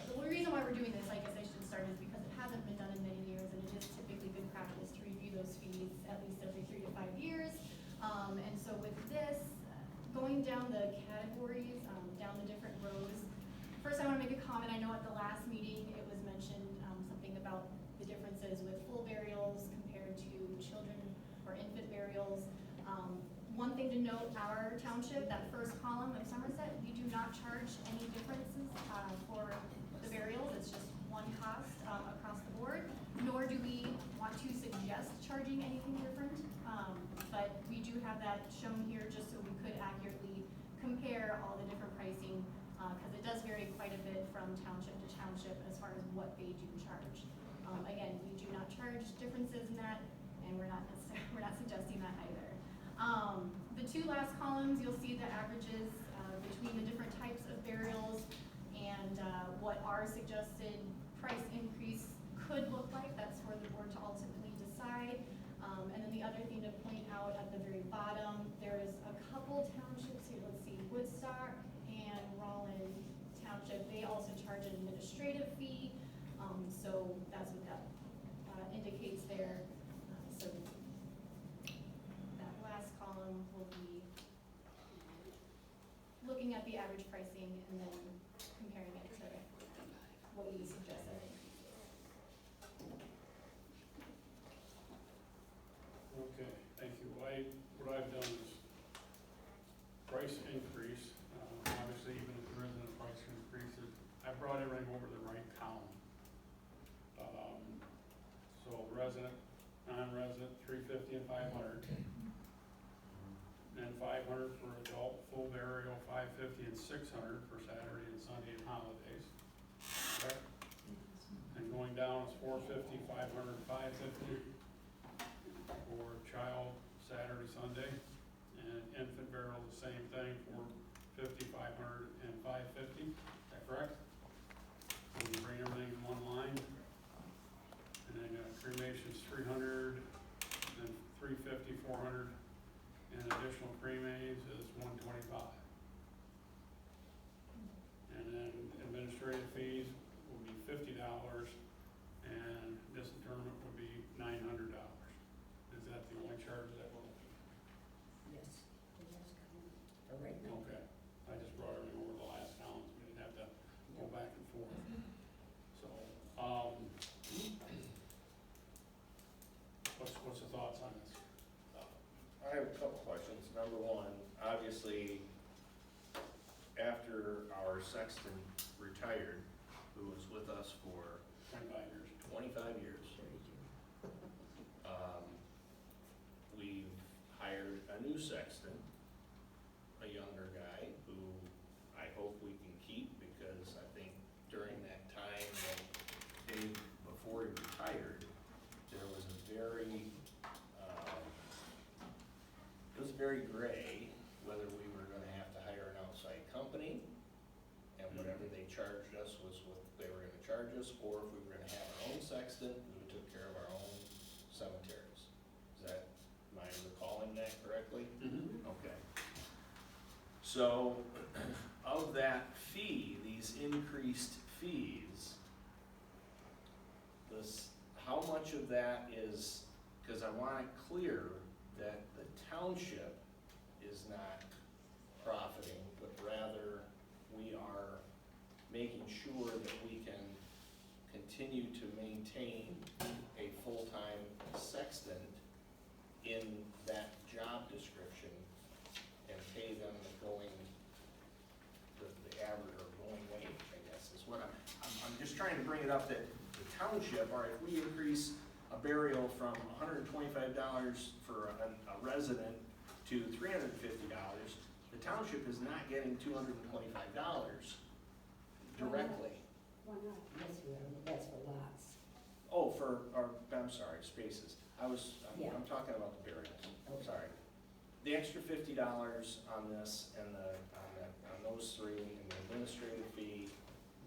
The reason why we're doing this, I guess I should start, is because it hasn't been done in many years, and it is typically good practice to review those fees at least every 3 to 5 years. And so with this, going down the categories, down the different rows, first I want to make a comment. I know at the last meeting it was mentioned something about the differences with full burials compared to children or infant burials. One thing to note, our township, that first column of Somerset, we do not charge any differences for the burials. It's just one cost across the board, nor do we want to suggest charging anything different. But we do have that shown here just so we could accurately compare all the different pricing, because it does vary quite a bit from township to township as far as what they do charge. Again, we do not charge differences in that, and we're not suggesting that either. The 2 last columns, you'll see the averages between the different types of burials and what our suggested price increase could look like. That's for the board to ultimately decide. And then the other thing to point out at the very bottom, there is a couple townships here. Let's see, Woodstock and Rollin Township. They also charge an administrative fee. So that's what that indicates there. So that last column will be looking at the average pricing and then comparing it to what we suggested. Okay, thank you. What I've done is price increase, obviously even if there isn't a price increase, I brought everything over the right column. So resident, non-resident, 350 and 500. Then 500 for adult, full burial, 550 and 600 for Saturday and Sunday and holidays. Correct? And going down is 450, 500, 550 for child, Saturday, Sunday. And infant burial, the same thing, 450, 500, and 550. Is that correct? So we bring everything in one line. And then cremation's 300, then 350, 400, and additional cremains is 125. And then administrative fees will be $50, and disinterment would be $900. Is that the only for right now. Okay, I just brought everything over the last balance, we didn't have to go back and forth. So, what's the thoughts on this? I have a couple questions. Number one, obviously, after our sexton retired, who was with us for 25 years. 25 years, we've hired a new sexton, a younger guy, who I hope we can keep, because I think during that time that Dave, before he retired, there was a very, it was very gray whether we were gonna have to hire an outside company, and whatever they charged us was what they were gonna charge us, or if we were gonna have our own sexton, who took care of our own cemeteries. Is that, am I recalling that correctly? Mm-hmm. Okay. So, of that fee, these increased fees, this, how much of that is, because I want it clear that the township is not profiting, but rather we are making sure that we can continue to maintain a full-time sexton in that job description and pay them the average or going wage, I guess, is what I'm just trying to bring it up that the township, all right, if we increase a burial from $125 for a resident to $350, the township is not getting $225 directly. Why not? Yes, we are, that's for lots. Oh, I'm sorry, spaces. I'm Yeah. talking about the burials, Okay. sorry. The extra $50 on this and on those three and the administrative fee,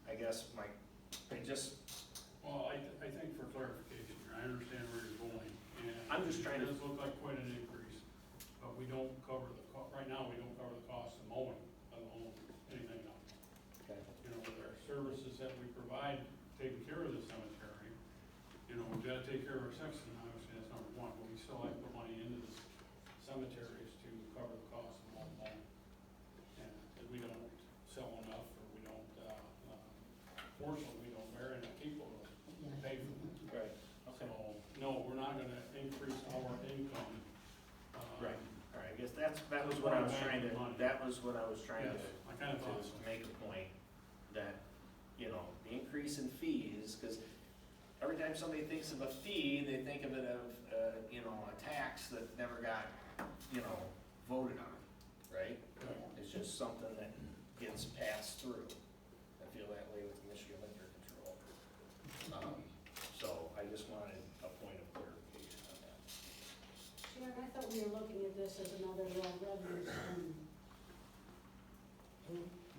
I guess Well, I think for clarification here, I understand where you're going, and I'm just trying to- it does look like quite an increase, but we don't cover right now, we don't cover the cost of mowing, let alone anything else. Okay. You know, with our services that we provide, taking care of the cemetery, you know, we've gotta take care of our sexton, obviously, that's number one, but we still have to put money into the cemeteries to cover the cost of mowing. And if we don't sell enough, or we don't, fortunately, we don't bury enough people to pay for them. Right, So, no, we're not gonna increase our income. Right, all right, I guess that was what I was trying to, Yes, I kinda thought so. make a point that, you know, the increase in fees, because every time somebody thinks of a fee, they think of it of, you know, a tax that never got, you know, voted on, right? It's just something that gets passed through. I feel that way with Michigan Liquor Control. So I just wanted a point of clarification on that. Sharon, I thought we were looking at this as another revenue stream.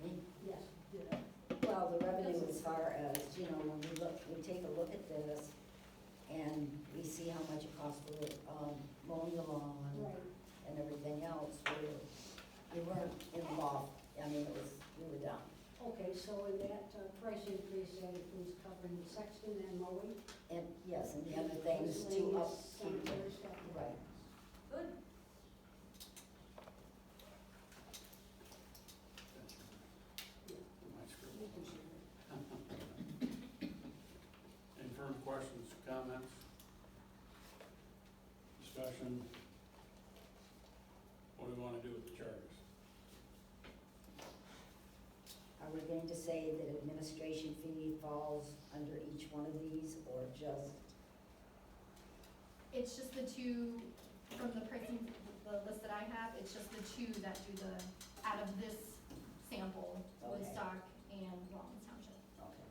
Me? Yes. Well, the revenue as far as, you know, when we take a look at this and we see how much it costs for mowing the lawn Right. and everything else, we weren't involved, I mean, we were done. Okay, so in that price increase, that includes covering the sexton and mowing? And, yes, and the other things to Miscellaneous upkeep. sanitary stuff? Right. Good. My scribble. You can share it. Any further questions, comments? Discussion? What do we wanna do with the charges? Are we going to say that administration fee falls under each one of these, or just, It's just the two, from the pricing, the list that I have, it's just the two that do out of this sample, Okay. Woodstock and Rollins Township. okay.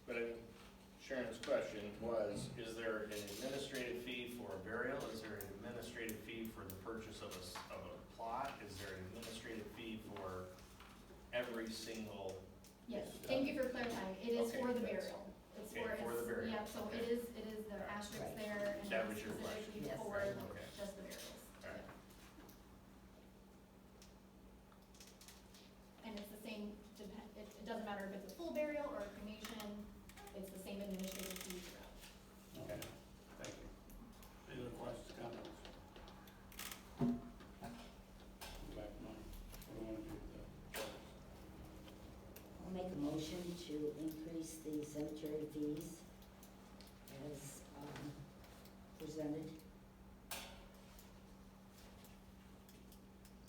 But I mean, Sharon's question was, is there an administrative fee for a burial? Is there an administrative fee for the purchase of a plot? Is there an administrative fee for every single? Yes, thank you for clarifying, it is Okay, for the that's- burial. It's okay, for the burial. Yep, so Okay. it is the asterisk Right. there, and That it's was your question. specifically Yes, for right, okay. just the burials. All right. And it's the same, it doesn't matter if it's a full burial or a cremation, it's the same administrative fee throughout. Okay, thank you. Any other questions, comments? Go back to mine. the cemetery fees as presented.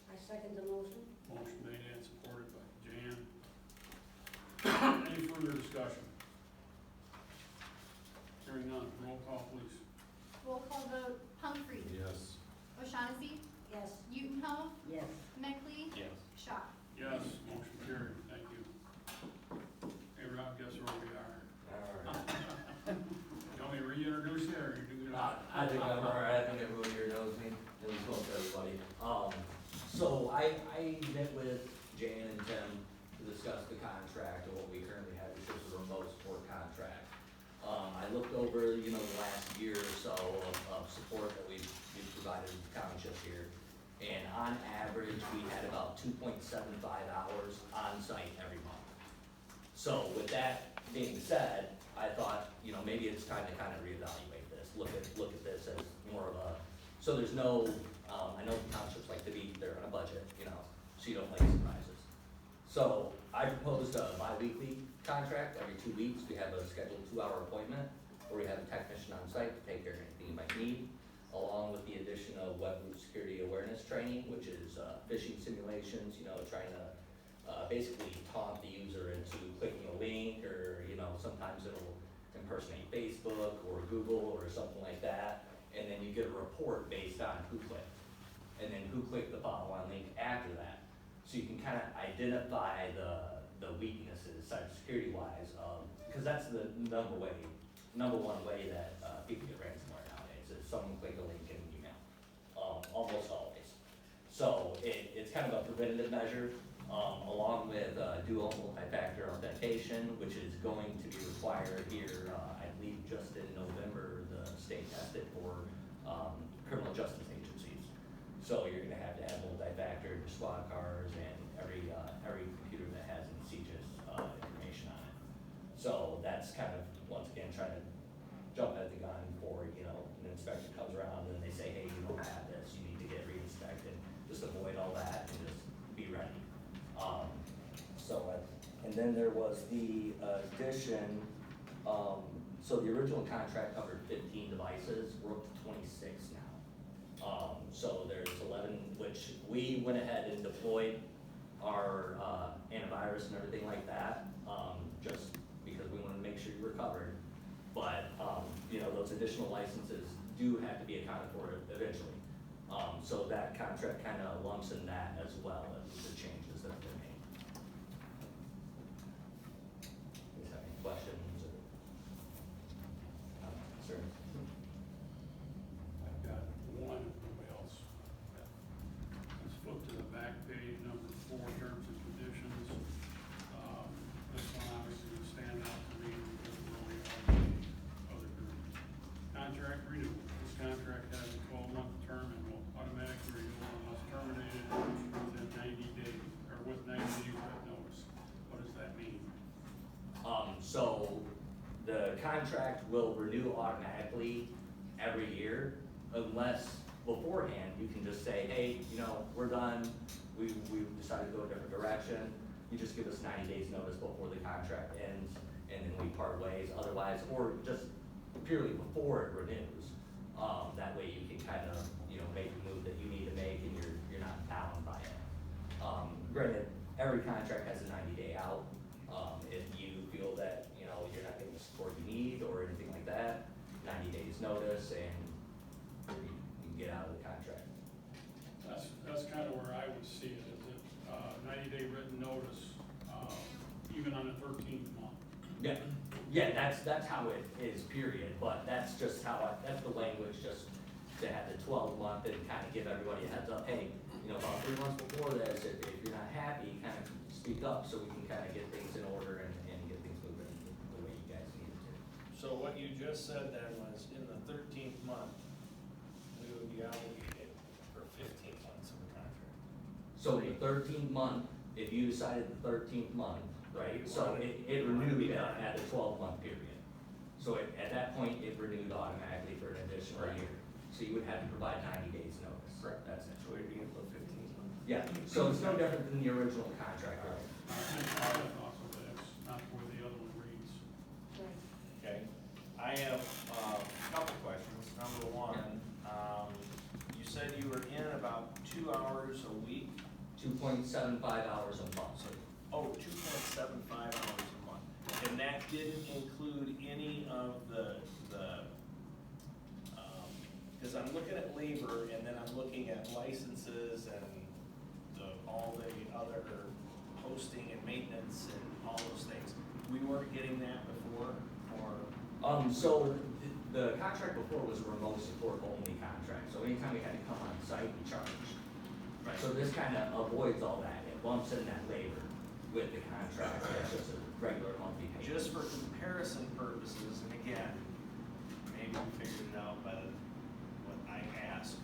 I second the motion. Motion made and supported by Jan. Any further discussion? Hearing none, roll call please. Roll call vote, Humphrey. Yes. O'Shaughnessy. Yes. Utenhoe. Yes. Meckley. Yes. Shaw. Yes, motion carried, thank you. Hey Rob, guess where we are? You want me to reintroduce you, or you do it? I think I'm alright, I think everyone here knows me, at least most everybody. So I met with Jan and Tim to discuss the contract and what we currently have, which is a remote support contract. I looked over, the last year or so of support that we've provided to the township here. And on average, we had about 2.75 hours on site every month. So with that being said, I thought, maybe it's time to kind of reevaluate this, look at this as more of a, so there's no, I know townships like to be, they're on a budget, so you don't like surprises. So I proposed a bi-weekly contract. Every 2 weeks, we have a scheduled 2-hour appointment where we have a technician on site to take care of anything you might need, along with the addition of web root security awareness training, which is phishing simulations, trying to basically taunt the user into clicking a link, or, sometimes it'll impersonate Facebook or Google or something like that, and then you get a report based on who clicked, and then who clicked the follow-on link after that. So you can kind of identify the weaknesses, cybersecurity-wise, because that's the number one way that people get ransomware nowadays, is someone click a link in an email, almost always. So it's kind of a preventative measure, along with dual multi-factor authentication, which is going to be required here, I believe just in November, the state tested for criminal justice agencies. So you're gonna have to have multi-factor in your squad cars and every computer that has any CGIS information on it. So that's kind of, once again, trying to jump at the gun for, an inspector comes around and they say, hey, you don't have this, you need to get re-inspected. Just avoid all that and just be ready. And then there was the addition, so the original contract covered 15 devices, we're up to 26 now. So there's 11, which we went ahead and deployed our antivirus and everything like that, just because we wanted to make sure you were covered. But, those additional licenses do have to be accounted for eventually. So that contract kind of lumps in that as well as the changes that have been made. Do you have any questions or concerns? I've got one, nobody else. Let's flip to the back page, number 4, terms and conditions. This one obviously would stand out to me because of where we are in the other group. Contract renewal. This contract has a 12-month term and will automatically renew unless terminated within 90 days, or with 90 days written notice. What does that mean? So the contract will renew automatically every year unless beforehand you can just say, hey, we're done, we decided to go a different direction. You just give us 90 days notice before the contract ends, and then we part ways. Otherwise, or just purely before it renews. That way you can kind of, make the move that you need to make and you're not bound by it. Granted, every contract has a 90-day out. If you feel that, you're not getting the support you need or anything like that, 90 days notice and you can get out of the contract. That's kind of where I would see it, is it, 90-day written notice, even on the 13th month. Yeah, that's how it is, period, but that's just how that's the language, just to have the 12-month and kind of give everybody a heads up, hey, about 3 months before this, if you're not happy, kind of speak up so we can kind of get things in order and get things moving the way you guys need it to. So what you just said then was in the 13th month, we would be obligated for 15 months of the contract. So the 13th month, if you decided the 13th month, right, so it renewed at the 12-month period. So at that point, it renewed automatically for an additional year. So you would have to provide 90 days notice. Correct. That's it. So we'd be until 15 months. Yeah, so it's no different than the original contract, right? I think also that it's not where the other one reads. I have a couple questions. Number one, you said you were in about 2 hours a week? 2.75 hours a month. Oh, 2.75 hours a month. And that didn't include any of because I'm looking at labor and then I'm looking at licenses and all the other hosting and maintenance and all those things. We weren't getting that before, or? So the contract before was a remote support only contract, so anytime we had to come on site, we charged. Right. So this kind of avoids all that, it bumps in that labor with the contract, it's just a regular monthly payment. Just for comparison purposes, and again, maybe we figured it out by what I asked.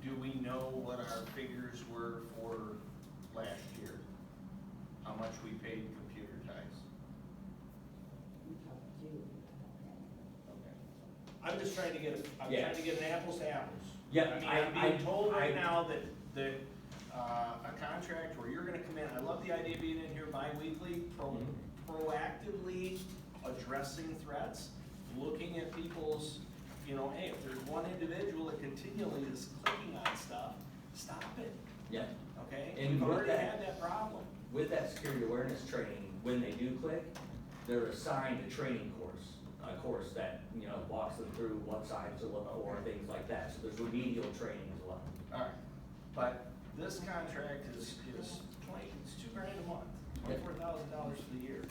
Do we know what our figures were for last year? How much we paid computer ties? Okay. I'm just trying to get, I'm Yeah. trying to get an apples to apples. Yeah, I mean, I'm being told right I- now that a contract where you're gonna come in, I love the idea of being in here bi-weekly, proactively addressing threats, looking at people's, you know, hey, if there's one individual that continually is clicking on stuff, stop it, Yeah, okay? And We've with already that- had that problem. with that security awareness training, when they do click, they're assigned a training course, a course that, you know, walks them through what signs to look for, things like that, so there's remedial training as well. Alright, but this contract is it's $2,000 a month, $24,000 for the year.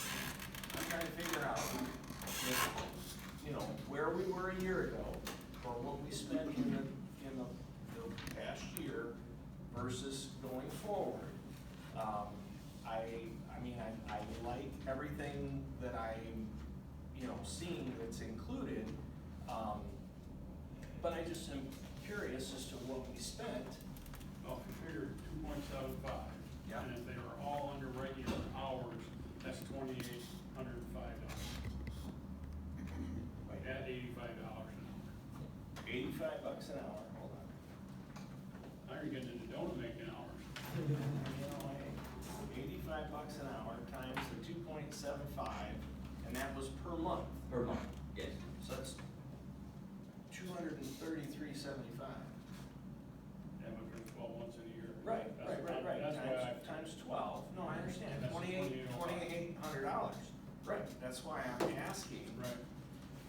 I'm trying to figure out if, you know, where we were a year ago, or what we spent in the past year versus going forward. I mean, I like everything that I'm, you know, seeing that's included, but I just am curious as to what we spent. Well, if you figure 2.75. Yeah. And if they were all under regular hours, that's $2,805. At $85 an hour. $85 an hour, hold on. Now you're getting into donut making hours. You know, $85 an hour times the 2.75, and that was per month. Per month, yes. So that's $233.75. Yeah, but for 12 months in a year. Right. That's why Times 12. No, I understand. That's $2,800. Right. That's why I'm asking. Right.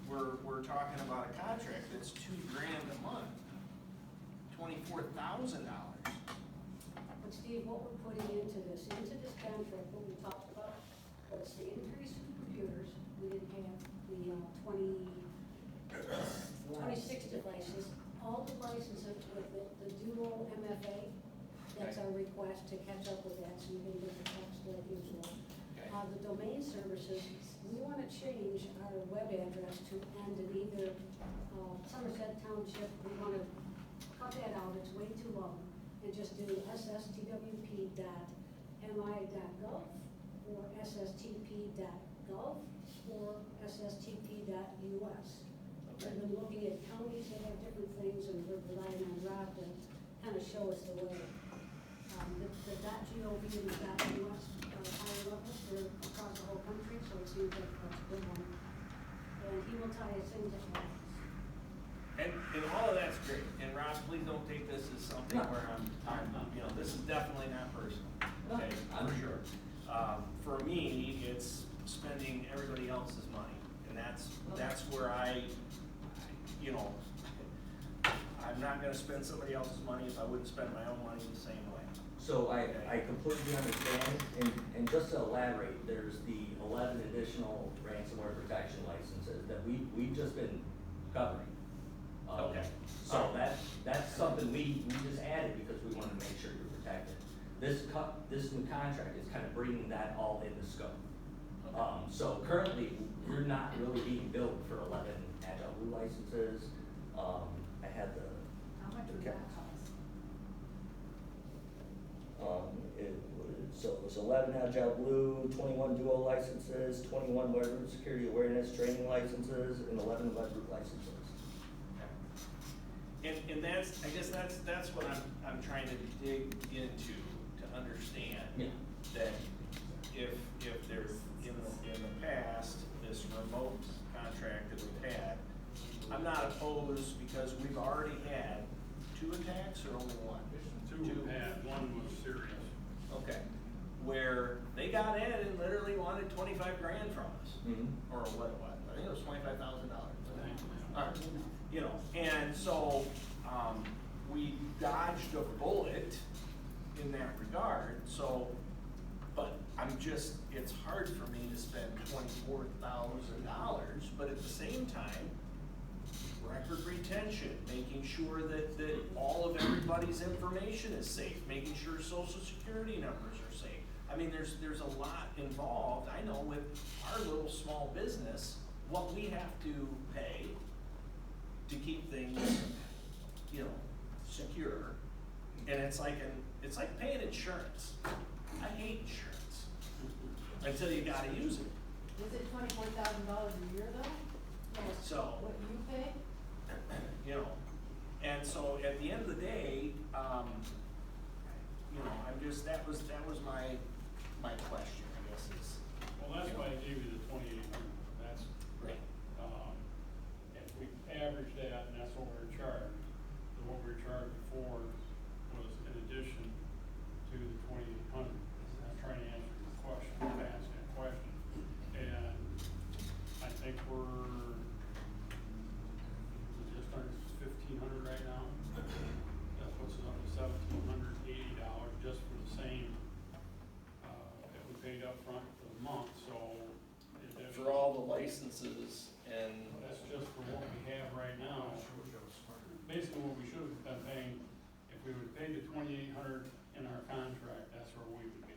We're talking about a contract that's $2,000 a month, $24,000. But Steve, what we're putting into this contract, what we talked about, was the increase in computers. We didn't have the 26 devices. All the licenses with the dual MFA, that's our request to catch up with that, so you can get the text like usual. Okay. The domain services, we want to change our web address to end in either Somerset Township. We want to cut that out, it's way too long, and just do sstwp.mi.gov or sstp.gov or sstp.us. We've been looking at counties that have different things, and we're relying on Rob to kind of show us the way. The .gov and the .us higher levels, they're across the whole country, so it seems like that's a good one. And he will tie us into that. And all of that's great. And Rob, please don't take this as something where I'm, you know, this is definitely not personal, okay, for sure. For me, it's spending everybody else's money, and that's where you know, I'm not gonna spend somebody else's money if I wouldn't spend my own money the same way. So I completely understand, and just to elaborate, there's the 11 additional ransomware protection licenses that we've just been covering. Okay. So that's something we just added because we wanted to make sure you're protected. This new contract is kind of bringing that all into scope. So currently, we're not really being billed for 11 Agile Blue licenses. I had the. How much would that cost? So it was 11 Agile Blue, 21 Duo licenses, 21 Web Root Security Awareness Training licenses, and 11 Web Root licenses. And that's, I guess that's what I'm trying to dig into, to understand. Yeah. That if there's, in the past, this remote contract that we've had. I'm not opposed because we've already had 2 attacks or only 1? Two had, one was serious. Okay, where they got in and literally wanted 25 grand from us, or what it was, I think it was $25,000. Alright, you know, and so, we dodged a bullet in that regard, so, but it's hard for me to spend $24,000, but at the same time, record retention, making sure that all of everybody's information is safe, making sure social security numbers are safe. I mean, there's a lot involved. I know with our little small business, what we have to pay to keep things, you know, secure. And it's like paying insurance. I hate insurance until you gotta use it. Is it $24,000 a year though? So, What you pay? you know, and so at the end of the day, you know, that was my question, I guess is. Well, that's why I gave you the 2,800, that's, Right. if we average that, and that's what we were charged, then what we were charged before was in addition to the 2,800. I'm trying to answer your question, I'm asking a question, and I think we're just under 1,500 right now. That puts us up to $1,780 just for the same, that we paid up front for the month, so. For all the licenses and. That's just for what we have right now. Basically, what we should have been paying, if we would pay the 2,800 in our contract, that's where we would be.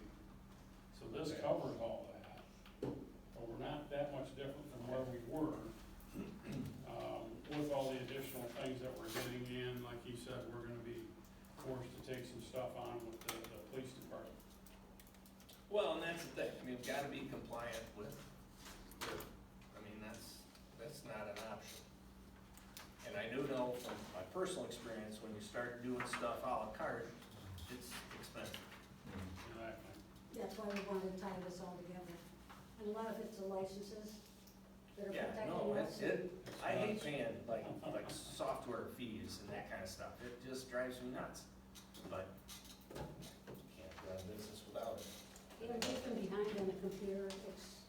So this covers all that, but we're not that much different from where we were. With all the additional things that we're getting in, like you said, we're gonna be forced to take some stuff on with the police department. Well, and that's the thing, I mean, we've gotta be compliant with, I mean, that's not an option. And I do know from my personal experience, when you start doing stuff a la carte, it's expensive. Exactly. That's why we wanted to tie this all together. And a lot of it's the licenses that are Yeah, protecting no, us. I hate paying like software fees and that kind of stuff, it just drives me nuts, but can't run business without it. You know, we've been behind on the computer, it's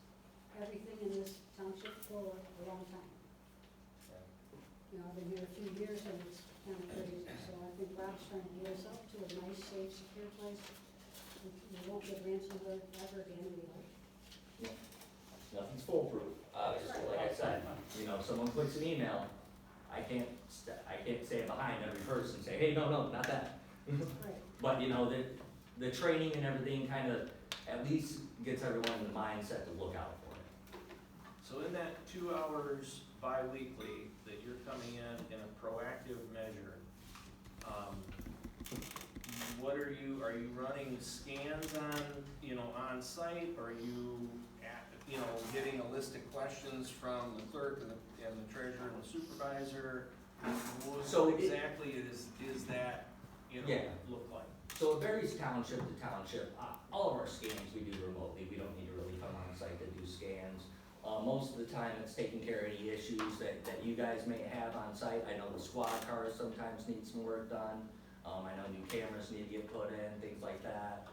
everything in this township for a long time. You know, I've been here a few years and it's kind of crazy, so I think Rob's trying to get us up to a nice, safe, secure place. We won't get ransomware ever again, we hope. Nothing's foolproof, obviously, like I said, you know, if someone clicks an email, I can't stand behind every person and say, hey, no, not that. Right. But, you know, the training and everything kind of at least gets everyone in the mindset to look out for it. So in that 2 hours bi-weekly that you're coming in a proactive measure, what are you running scans on site? Or are you getting a list of questions from the clerk and the treasurer and the supervisor? So What exactly is that, look like? So it varies township to township. All of our scans we do remotely. We don't need to really come on site to do scans. Most of the time it's taking care of any issues that you guys may have on site. I know the squad cars sometimes need some work done. I know new cameras need to get put in, things like that.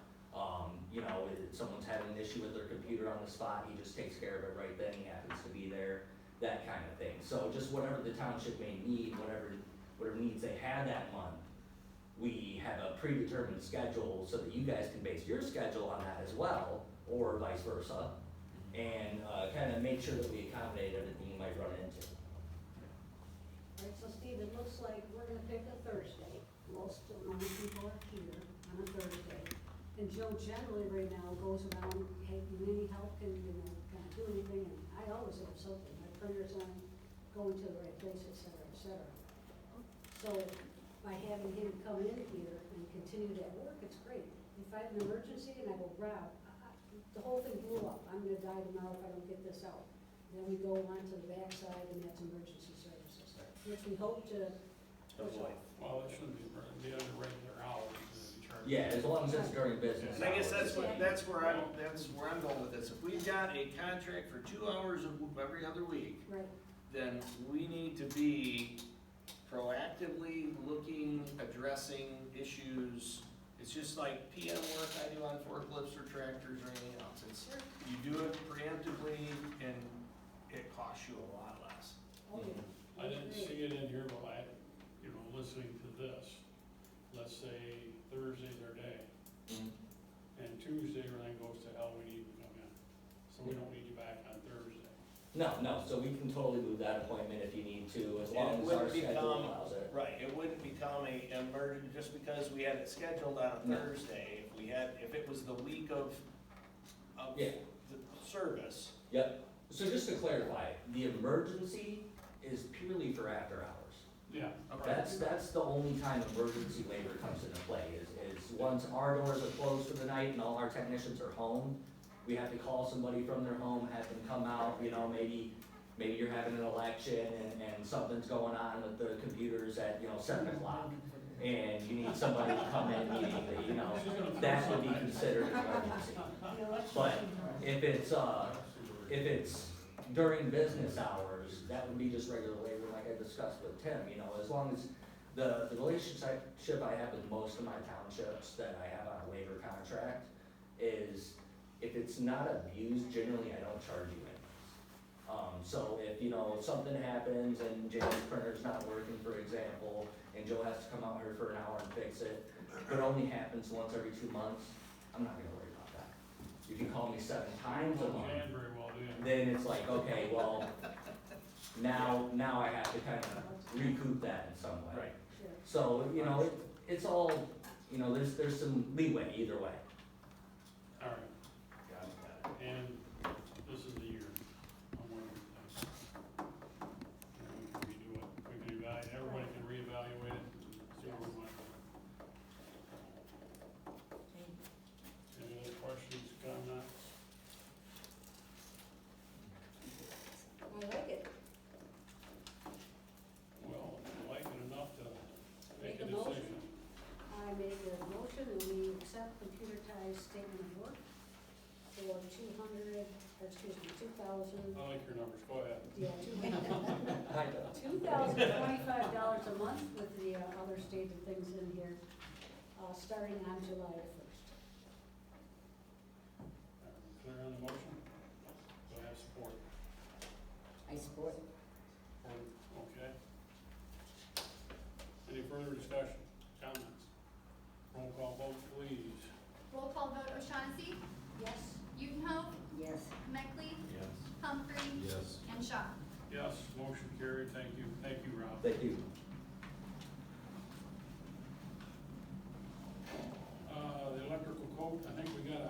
If someone's having an issue with their computer on the spot, he just takes care of it right then. He happens to be there, that kind of thing. So just whatever the township may need, whatever needs they have that month, we have a predetermined schedule so that you guys can base your schedule on that as well, or vice versa, and kind of make sure that we accommodate everything you might run into. All right, so Steve, it looks like we're gonna pick a Thursday. Most of my people are here on a Thursday. And Joe generally right now goes around, hey, you need any help, can you kind of do anything? And I always have something, my prayers on going to the right place, et cetera, et cetera. So by having him come in here and continue that work, it's great. If I have an emergency and I go, Rob, the whole thing blew up, I'm gonna die tomorrow if I don't get this out. Then we go on to the backside and that's emergency services, which we hope to push off. Well, it shouldn't be under regular hours, to be charged Yeah, as long as it's during business And I guess hours. that's where I'm going with this. If we've got a contract for 2 hours every other week, Right. then we need to be proactively looking, addressing issues. It's just like PM work I do on forklifts or tractors or anything else. It's, you do it preemptively and it costs you a lot less. Oh, yeah. I didn't see it in here, but listening to this, let's say Thursday's our day, Mhm. and Tuesday everything goes to hell, we need to come in. So we don't need you back on Thursday. No, so we can totally move that appointment if you need to, as And long it as our wouldn't schedule become, allows it. right, it wouldn't become a emergency just because we had it scheduled on a No. Thursday. If it was the week of Yeah. the service, Yep, so just to clarify, the emergency is purely for after hours. Yeah. That's the only time emergency labor comes into play, is once our doors are closed for the night and all our technicians are home, we have to call somebody from their home, have them come out, maybe you're having an election and something's going on with the computers at, 7 o'clock, and you need somebody to come in immediately, that would be considered an emergency. But if it's during business hours, that would be just regular labor, like I discussed with Tim, as long as the relationship I have with most of my townships that I have on a labor contract is, if it's not abused, generally I don't charge you anyways. So if, if something happens and Jane's printer's not working, for example, and Joe has to come out here for an hour and fix it, but it only happens once every 2 months, I'm not gonna worry about that. If you call me 7 times a month, Jan very well did. then it's like, okay, well, now I have to kind of recoup that in some way. right. Sure. So, it's all, there's some leeway either way. All right, Got it. and this is the year. I'm wondering if we can redo it. We can evaluate, everybody can reevaluate it, and see where we want to go. Any other questions, comments? I like it. Well, I like it enough to make Make a a motion. decision. I make a motion that we accept computerized statement of work for 2,000, I like your numbers, go ahead. yeah, I know. $2,025 a month with the other stated things in here, starting on July 1st. Clear on the motion? Do I have support? I support. Okay. Any further discussion, comments? Roll call vote, please. Roll call vote, O'Shaughnessy, Yes? Utenhope, Yes. Meckley, Yes. Humphrey, Yes. and Shaw. Yes, motion carried, thank you, Rob. Thank you. The electrical quote, I think we got a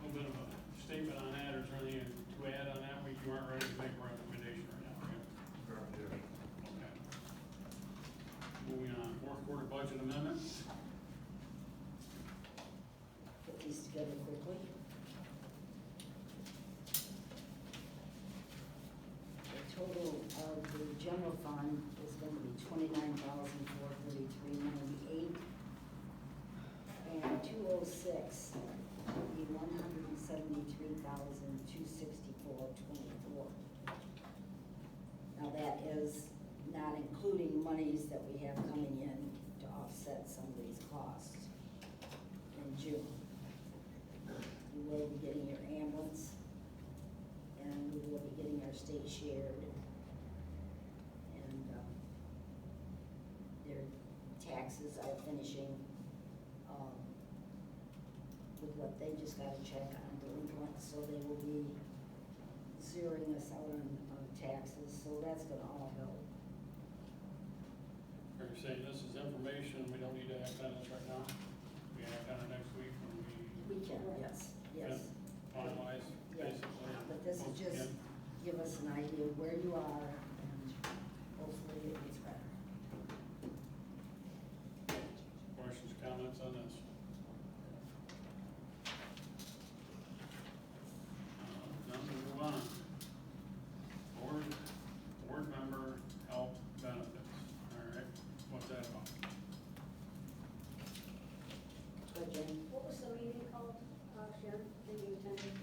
little bit of a statement on that, or is there anything to add on that? You aren't ready to make a recommendation right now, are you? Okay. Moving on, fourth quarter budget amendment. Put these together quickly. The total of the general fund is gonna be $29,433.98. And 206 will be $173,264.24. Now that is not including monies that we have coming in to offset some of these costs in June. You will be getting your ambulance, and we will be getting our state shared. And, their taxes are finishing, with what they just got a check on delinquent, so they will be zeroing us out on taxes, so that's gonna all help. Are you saying this is information, we don't need to act on this right now? We act on it next week when we We can, yes, yes. finalize, Yeah. basically? But this is just give us an idea of where you are, and hopefully it gets better. Questions, comments on this? None, move on. Board member health benefits, all right, what's that about? Sharon, that you attended?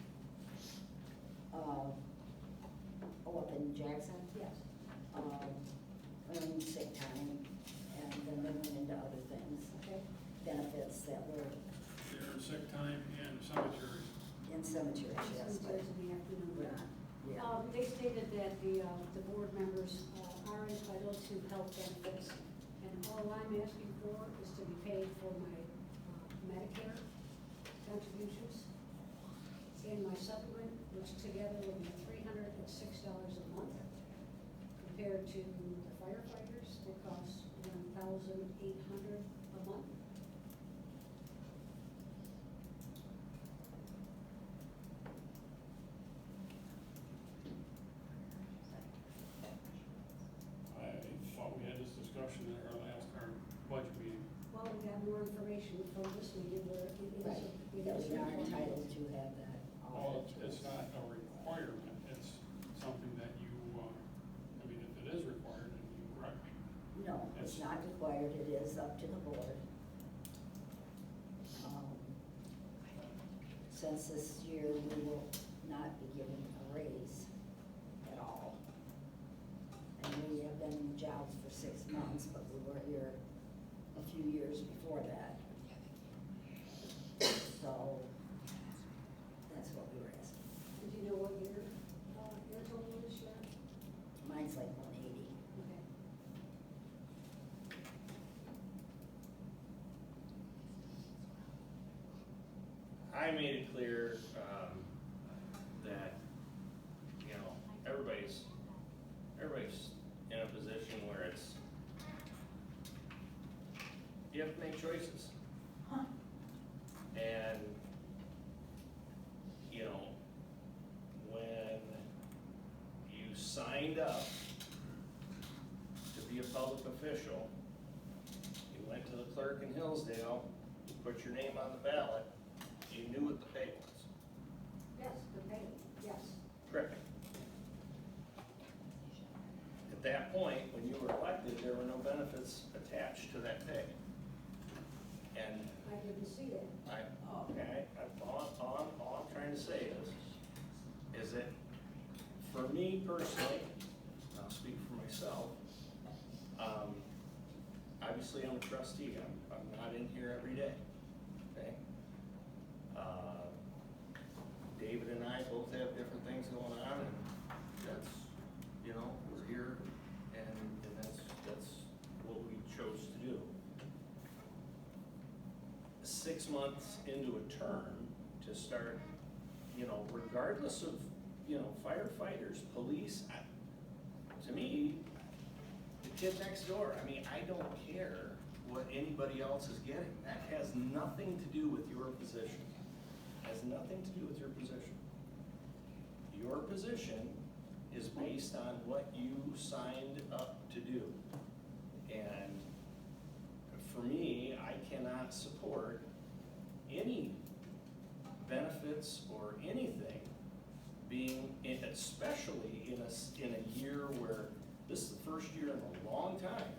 Up in Jackson, Yes. earned sick time, and then they went into other things, Okay. benefits that were Their sick time and cemeteries. in cemeteries, yes, but Cemeteries in the afternoon. we're not, yeah. They stated that the board members are entitled to health benefits, and all I'm asking for is to be paid for my Medicare contributions and my supplement, which together will be $306 a month, compared to the firefighters, that cost $1,800 a month. I thought we had this discussion in our budget meeting. Well, we got more information from this meeting where it is. Right, that we are entitled to have that. Well, it's not a requirement, it's something that you, I mean, if it is required, then you correct me. No, it's not required, it is up to the board. Since this year, we will not be giving a raise at all. And we have been in the jobs for 6 months, but we were here a few years before that. So, that's what we were asking. Did you know what your total is, Sharon? Mine's like 180. Okay. I made it clear, that, you know, everybody's in a position where it's, you have to make choices. And, you know, when you signed up to be a public official, you went to the clerk in Hillsdale, you put your name on the ballot, you knew what the pay was. Yes, the pay, yes. Correct. At that point, when you were elected, there were no benefits attached to that pay. And I didn't see that. all I'm trying to say is that for me personally, I'll speak for myself, obviously I'm a trustee, I'm not in here every day, okay? David and I both have different things going on, and that's, you know, we're here, and that's what we chose to do. 6 months into a term to start, you know, regardless of, you know, firefighters, police, to me, the kid next door, I mean, I don't care what anybody else is getting. That has nothing to do with your position. Has nothing to do with your position. Your position is based on what you signed up to do. And for me, I cannot support any benefits or anything being, especially in a year where this is the first year in a long time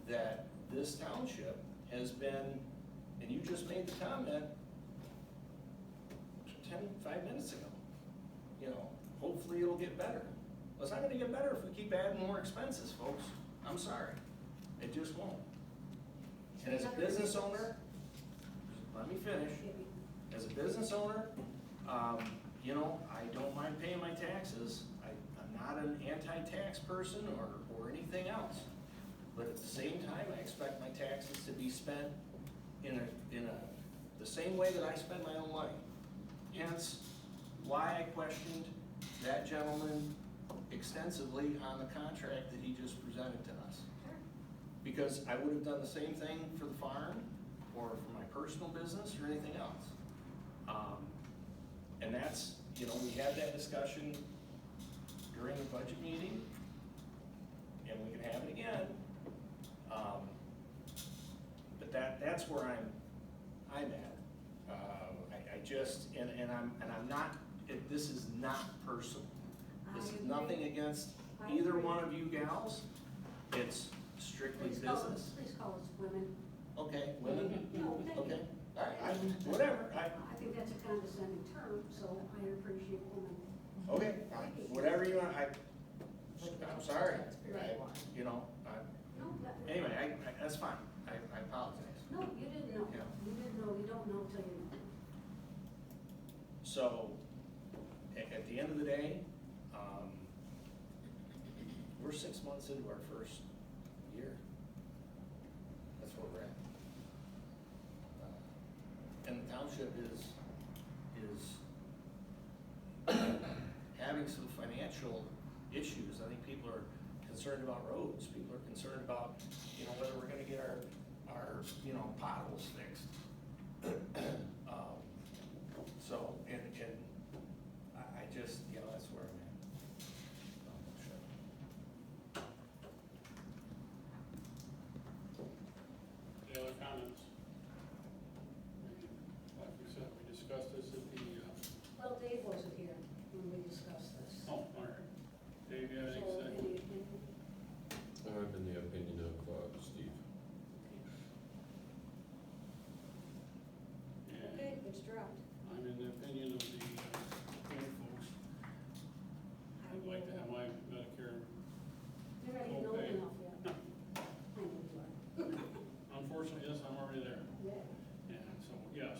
that this township has been, and you just made the comment 5 minutes ago, you know, hopefully it'll get better. Well, it's not gonna get better if we keep adding more expenses, folks. I'm sorry, it just won't. And as a business owner, let me finish. As a business owner, you know, I don't mind paying my taxes. I'm not an anti-tax person or anything else. But at the same time, I expect my taxes to be spent the same way that I spend my own life. Hence, why I questioned that gentleman extensively on the contract that he just presented to us. Because I would have done the same thing for the farm, or for my personal business, or anything else. And that's, you know, we had that discussion during the budget meeting, and we can have it again. But that's where I'm at. I just, and I'm not, this is not personal. This is nothing against either one of you gals. It's strictly business. Please call us women. Okay, women? No, thank you. Okay, Whatever, I think that's a condescending term, so I appreciate women. okay, whatever you want, I'm sorry, you know, No, anyway, that's fine, I apologize. no, you didn't know. Yeah. You didn't know, you don't know till you know. So, at the end of the day, we're 6 months into our first year. That's where we're at. And the township is having some financial issues. I think people are concerned about roads, people are concerned about, whether we're gonna get our potholes fixed. So, and I just, that's where I'm at. Any other comments? Like we said, we discussed this at the, Well, Dave wasn't here when we discussed this. oh, all right. Dave, you have anything to say? I'm in the opinion of Steve. Yeah. Okay, it's dropped. I'm in the opinion of the old folks. I'd like to have my Medicare. You're not even old Okay. enough yet. I know you are. Unfortunately, yes, I'm already there. Yeah. Yeah, so, yes.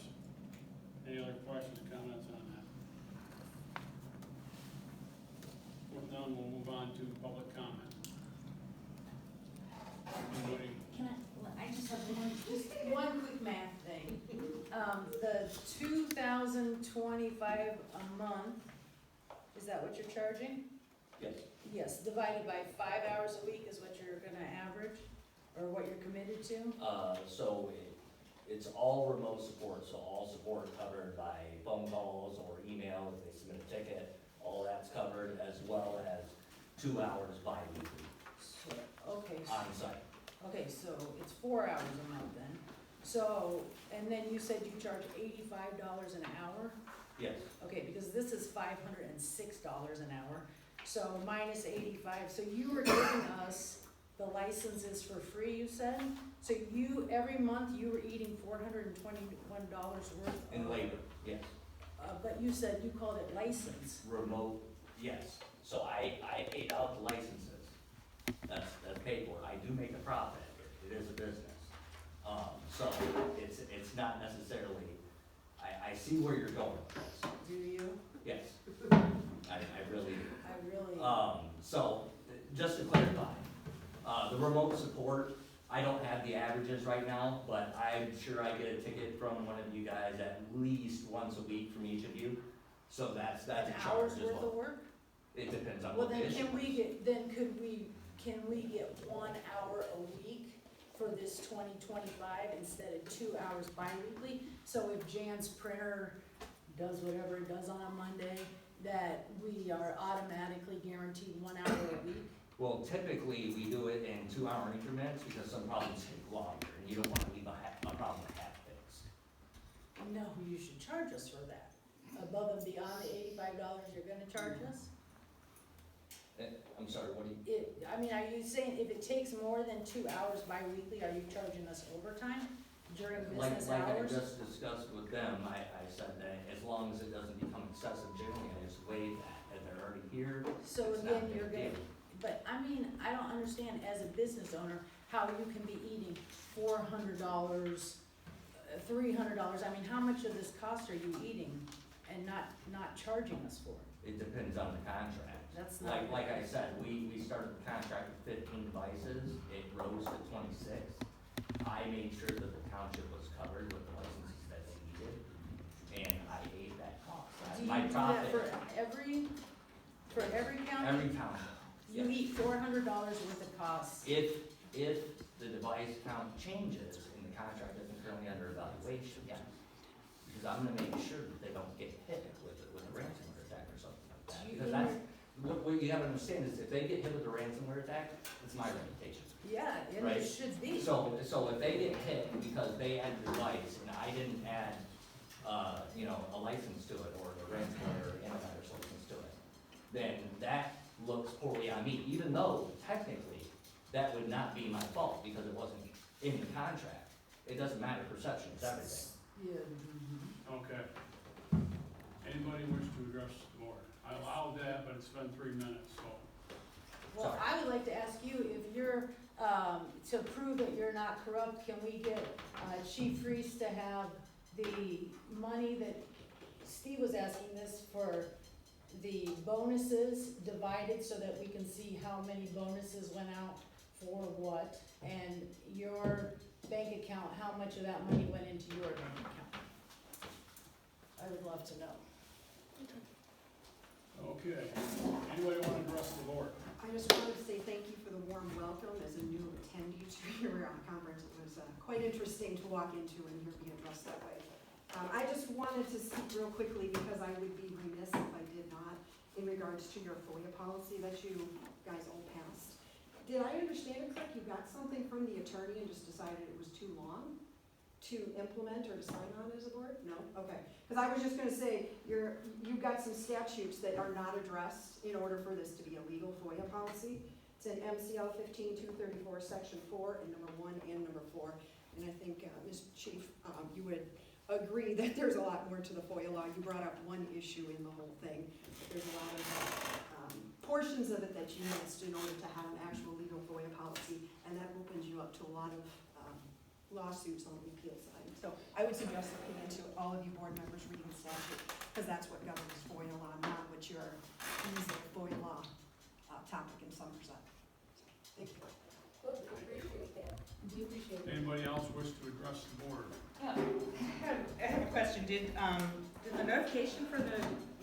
Any other questions, comments on that? If none, we'll move on to public comment. Anybody? Can I just have one quick math thing. The $2,025 a month, is that what you're charging? Yes. Yes, divided by 5 hours a week is what you're gonna average, or what you're committed to? So it's all remote support, so all support covered by phone calls or email if they submit a ticket, all that's covered, as well as 2 hours bi-weekly So, okay, on site. okay, so it's 4 hours a month then. So, and then you said you charge $85 an hour? Yes, Okay, because this is $506 an hour, so minus 85, so you were giving us the licenses for free, you said? So every month you were eating $421 worth of? in labor, yes. But you said you called it license. Remote, yes. So I paid out the licenses. That's paid for. I do make a profit. It is a business. So it's not necessarily, I see where you're going with this. Do you? Yes. I really do. I really. So, just to clarify, the remote support, I don't have the averages right now, but I'm sure I get a ticket from one of you guys at least once a week from each of you. So that's a An charge hour's as worth of well. work? It depends on Well, what the then issue can we is. get, can we get 1 hour a week for this 2025 instead of 2 hours bi-weekly? So if Jan's printer does whatever it does on a Monday, that we are automatically guaranteed 1 hour a week? Well, typically, we do it in 2-hour increments because some problems take longer, and you don't want to leave a problem half fixed. No, you should charge us for that. Above and beyond the $85 you're gonna charge us? I'm sorry, what do you? Are you saying if it takes more than 2 hours bi-weekly, are you charging us overtime during business Like I hours? just discussed with them, I said that as long as it doesn't become excessive, generally I just waive that, if they're already here. So it's not a again, big you're gonna, deal. but I don't understand as a business owner, how you can be eating $400, $300, how much of this cost are you eating and not charging us for? It depends on the contract. That's not. Like I said, we started the contract with 15 devices, it rose to 26. I made sure that the township was covered with the licenses that they needed, and I ate that cost. Do you My do that profit, for every county? every township. You yes. eat $400 worth of costs. If the device count changes and the contract isn't currently under evaluation, yes. Because I'm gonna make sure that they don't get hit with a ransomware attack or something like that. Because that's, what you have to understand is if they get hit with a ransomware attack, it's my reputation. Yeah, and Right. it should be. So if they get hit because they added the device and I didn't add, a license to it or a ransomware or antivirus license to it, then that looks poorly on me, even though technically that would not be my fault because it wasn't in the contract. It doesn't matter, perception is everything. Yeah. Okay. Anybody wish to address the board? I allowed that, but it's been 3 minutes, so. Well, I would like to ask you, if you're, to prove that you're not corrupt, can we get, Chief Reese to have the money that, Steve was asking this for the bonuses divided so that we can see how many bonuses went out for what, and your bank account, how much of that money went into your bank account? I would love to know. Okay. Anybody want to address the board? I just wanted to say thank you for the warm welcome as a new attendee to your conference. It was quite interesting to walk into and hear me addressed that way. I just wanted to speak real quickly because I would be remiss if I did not in regards to your FOIA policy that you guys all passed. Did I understand it correct? You got something from the attorney and just decided it was too long to implement or to sign on as a board? No? Okay. Because I was just gonna say, you've got some statutes that are not addressed in order for this to be a legal FOIA policy. It's in MCL 15234, section 4, and number 1 and number 4. And I think, Ms. Chief, you would agree that there's a lot more to the FOIA law. You brought up one issue in the whole thing. There's a lot of portions of it that you missed in order to have an actual legal FOIA policy, and that opens you up to a lot of lawsuits on the appeal side. So I would suggest looking into all of you board members reading the statute, because that's what governs FOIA law, not what your easy FOIA law topic in Somerset. Thank you. Well, we appreciate that. We appreciate it. Anybody else wish to address the board? I have a question. Did the notification for the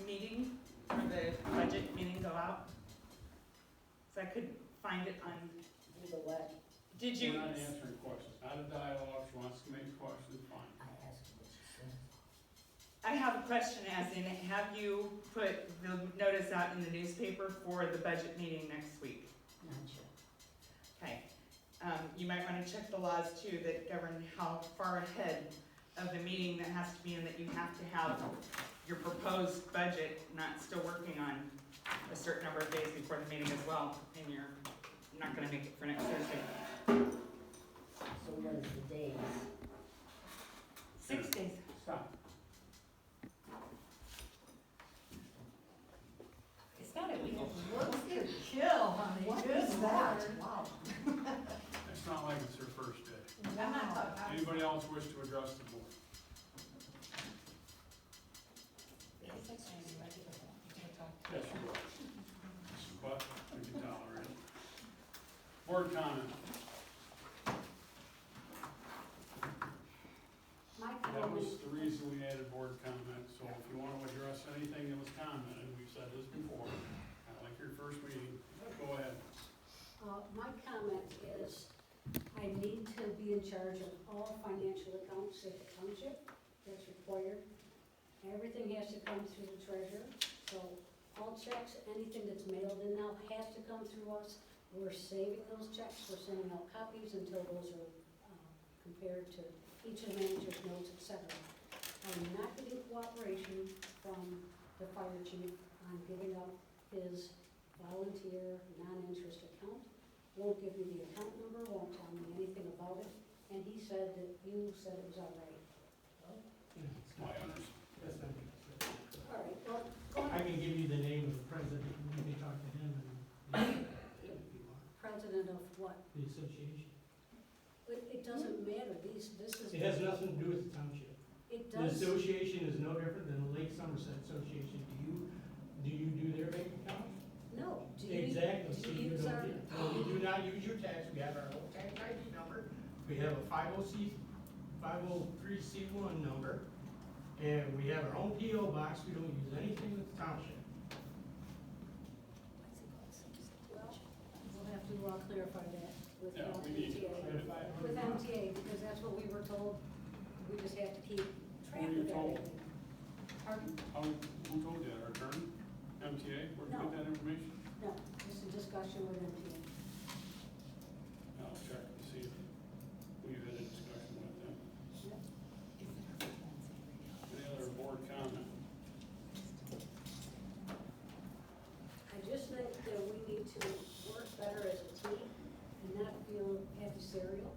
meeting, for the budget meeting go out? So I couldn't find it on. The what? Did you? We're not answering questions, not a dialogue. She wants to make questions, fine. I asked what she said. I have a question as in, have you put the notice out in the newspaper for the budget meeting next week? Not yet. Okay. You might want to check the laws too that govern how far ahead of the meeting that has to be in, that you have to have your proposed budget, not still working on a certain number of days before the meeting as well, and you're not gonna make it for next Thursday. So what is the days? 6 days. Stop. It's not illegal. What's the kill, honey? What is that? Wow. It's not like it's her first day. I'm not talking. Anybody else wish to address the board? Yes, you will. But, we can tolerate it. Board comment. My That comment, was the reason we added board comment, so if you want to address anything that was commented, we've said this before, kind of like your first meeting, go ahead. my comment is, I need to be in charge of all financial accounts at the township. That's required. Everything has to come through the treasurer, so all checks, anything that's mailed in now has to come through us. We're saving those checks, we're sending out copies until those are compared to each of the manager's notes, etc. I'm not getting cooperation from the fire chief on giving up his volunteer non-interest account. Won't give me the account number, won't tell me anything about it, and he said that you said it was all right. My understanding. That's not good. All right, well, go I ahead. can give you the name of the president, you can talk to him and if you want, President of what? the association. It doesn't matter, this is. It has nothing to do with the township. It The does. association is no different than the Lake Somerset Association. Do you do their bank account? No. Do you- Exactly, do so you you use don't our- get, no, we do not use your tax, we have our own tax ID number, we have a 503C1 number, and we have our own PO box, we don't use anything with the township. Well, we'll have to clarify that with Yeah, we need to MTA. clarify. With MTA, because that's what we were told, we just have to keep track Who were you of told? everything. Pardon? Who told you that, our attorney? MTA, where'd you No. get that information? No, just a discussion with MTA. I'll check and see if we've had a discussion with them. Any other board comment? I just think that we need to work better as a team and not feel adversarial.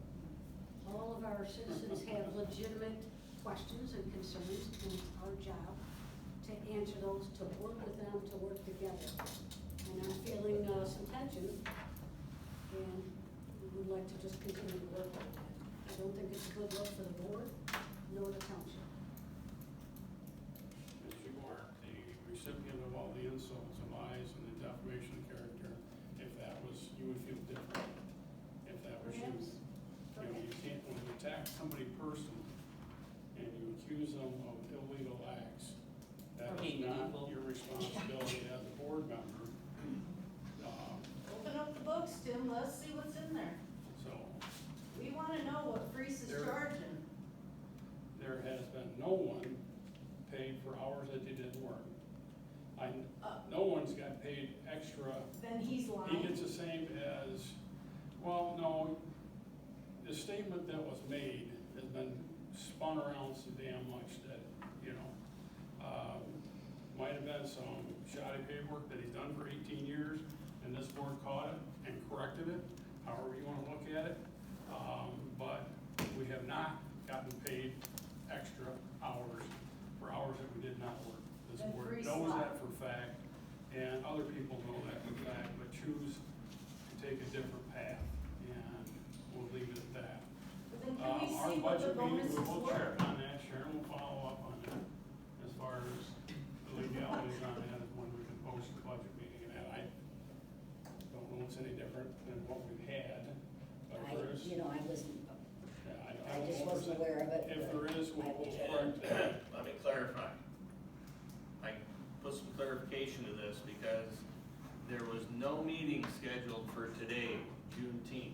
All of our citizens have legitimate questions and concerns, and it's our job to answer those, to work with them, to work together. And I'm feeling some tension, and we would like to just continue to work on that. I don't think it's a good look for the board, nor the township. As you are the recipient of all the insults and lies and the defamation of character, if that was, you would feel different. If that was you. Perhaps. You know, you can't, when you attack somebody personally and you accuse them of illegal acts, that Or is hating not people. your responsibility as a board member. Open up the books, Tim, let's see what's in there. So, We wanna know what Freeze is There- charging. there has been no one paid for hours that they didn't work. No one's got paid extra. Then he's He lying. gets the same as, well, no, the statement that was made has been spun around so damn much that, you know, might have been some shoddy paperwork that he's done for 18 years, and this board caught it and corrected it, however you wanna look at it. But we have not gotten paid extra hours for hours that we did not work. This Then board Freeze knows lied. that for fact, and other people know that for fact, but choose to take a different path, and we'll leave it at that. But then can we Our see what the budget meeting, bonuses we will were? check on that, Sharon will follow up on that, as far as the legalities on that, is when we can post the budget meeting, and that, I don't know it's any different than what we've had, but if there is, You know, I wasn't, yeah, I don't just know if wasn't there's- aware of it. If but there is, I we'll will check. correct that. Let me clarify. I put some clarification to this because there was no meeting scheduled for today, Juneteenth.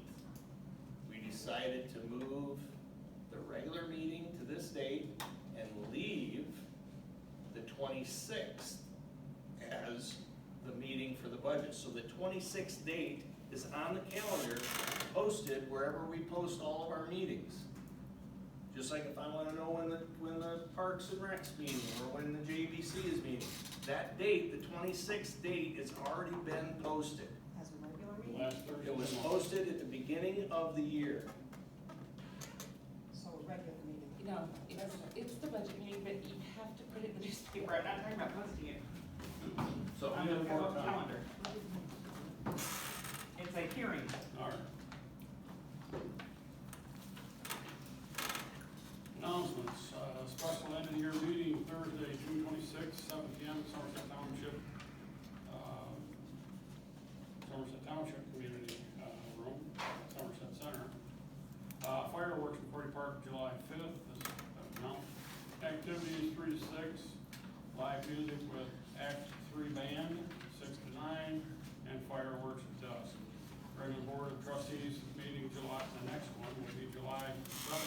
We decided to move the regular meeting to this date and leave the 26th as the meeting for the budget. So the 26th date is on the calendar, posted wherever we post all of our meetings. Just like if I wanna know when the Parks and Recs meeting, or when the JBC is meeting. That date, the 26th date, has already been posted. As a regular meeting, Last Thursday. It was posted at the beginning of the year. so a regular meeting. No, it's the budget meeting, but you have to put it in the newspaper. I'm not talking about posting it So on the calendar. It's a hearing. All right. Announcements, special end of year meeting Thursday, June 26th, 7 PM, Somerset Township, Community Room, Somerset Center. Fireworks in Forty Park, July 5th, this is announced. Activities 3 to 6, live music with Act 3 band, 6 to 9, and fireworks at dusk. Regular Board of Trustees meeting July, the next one will be July 7th,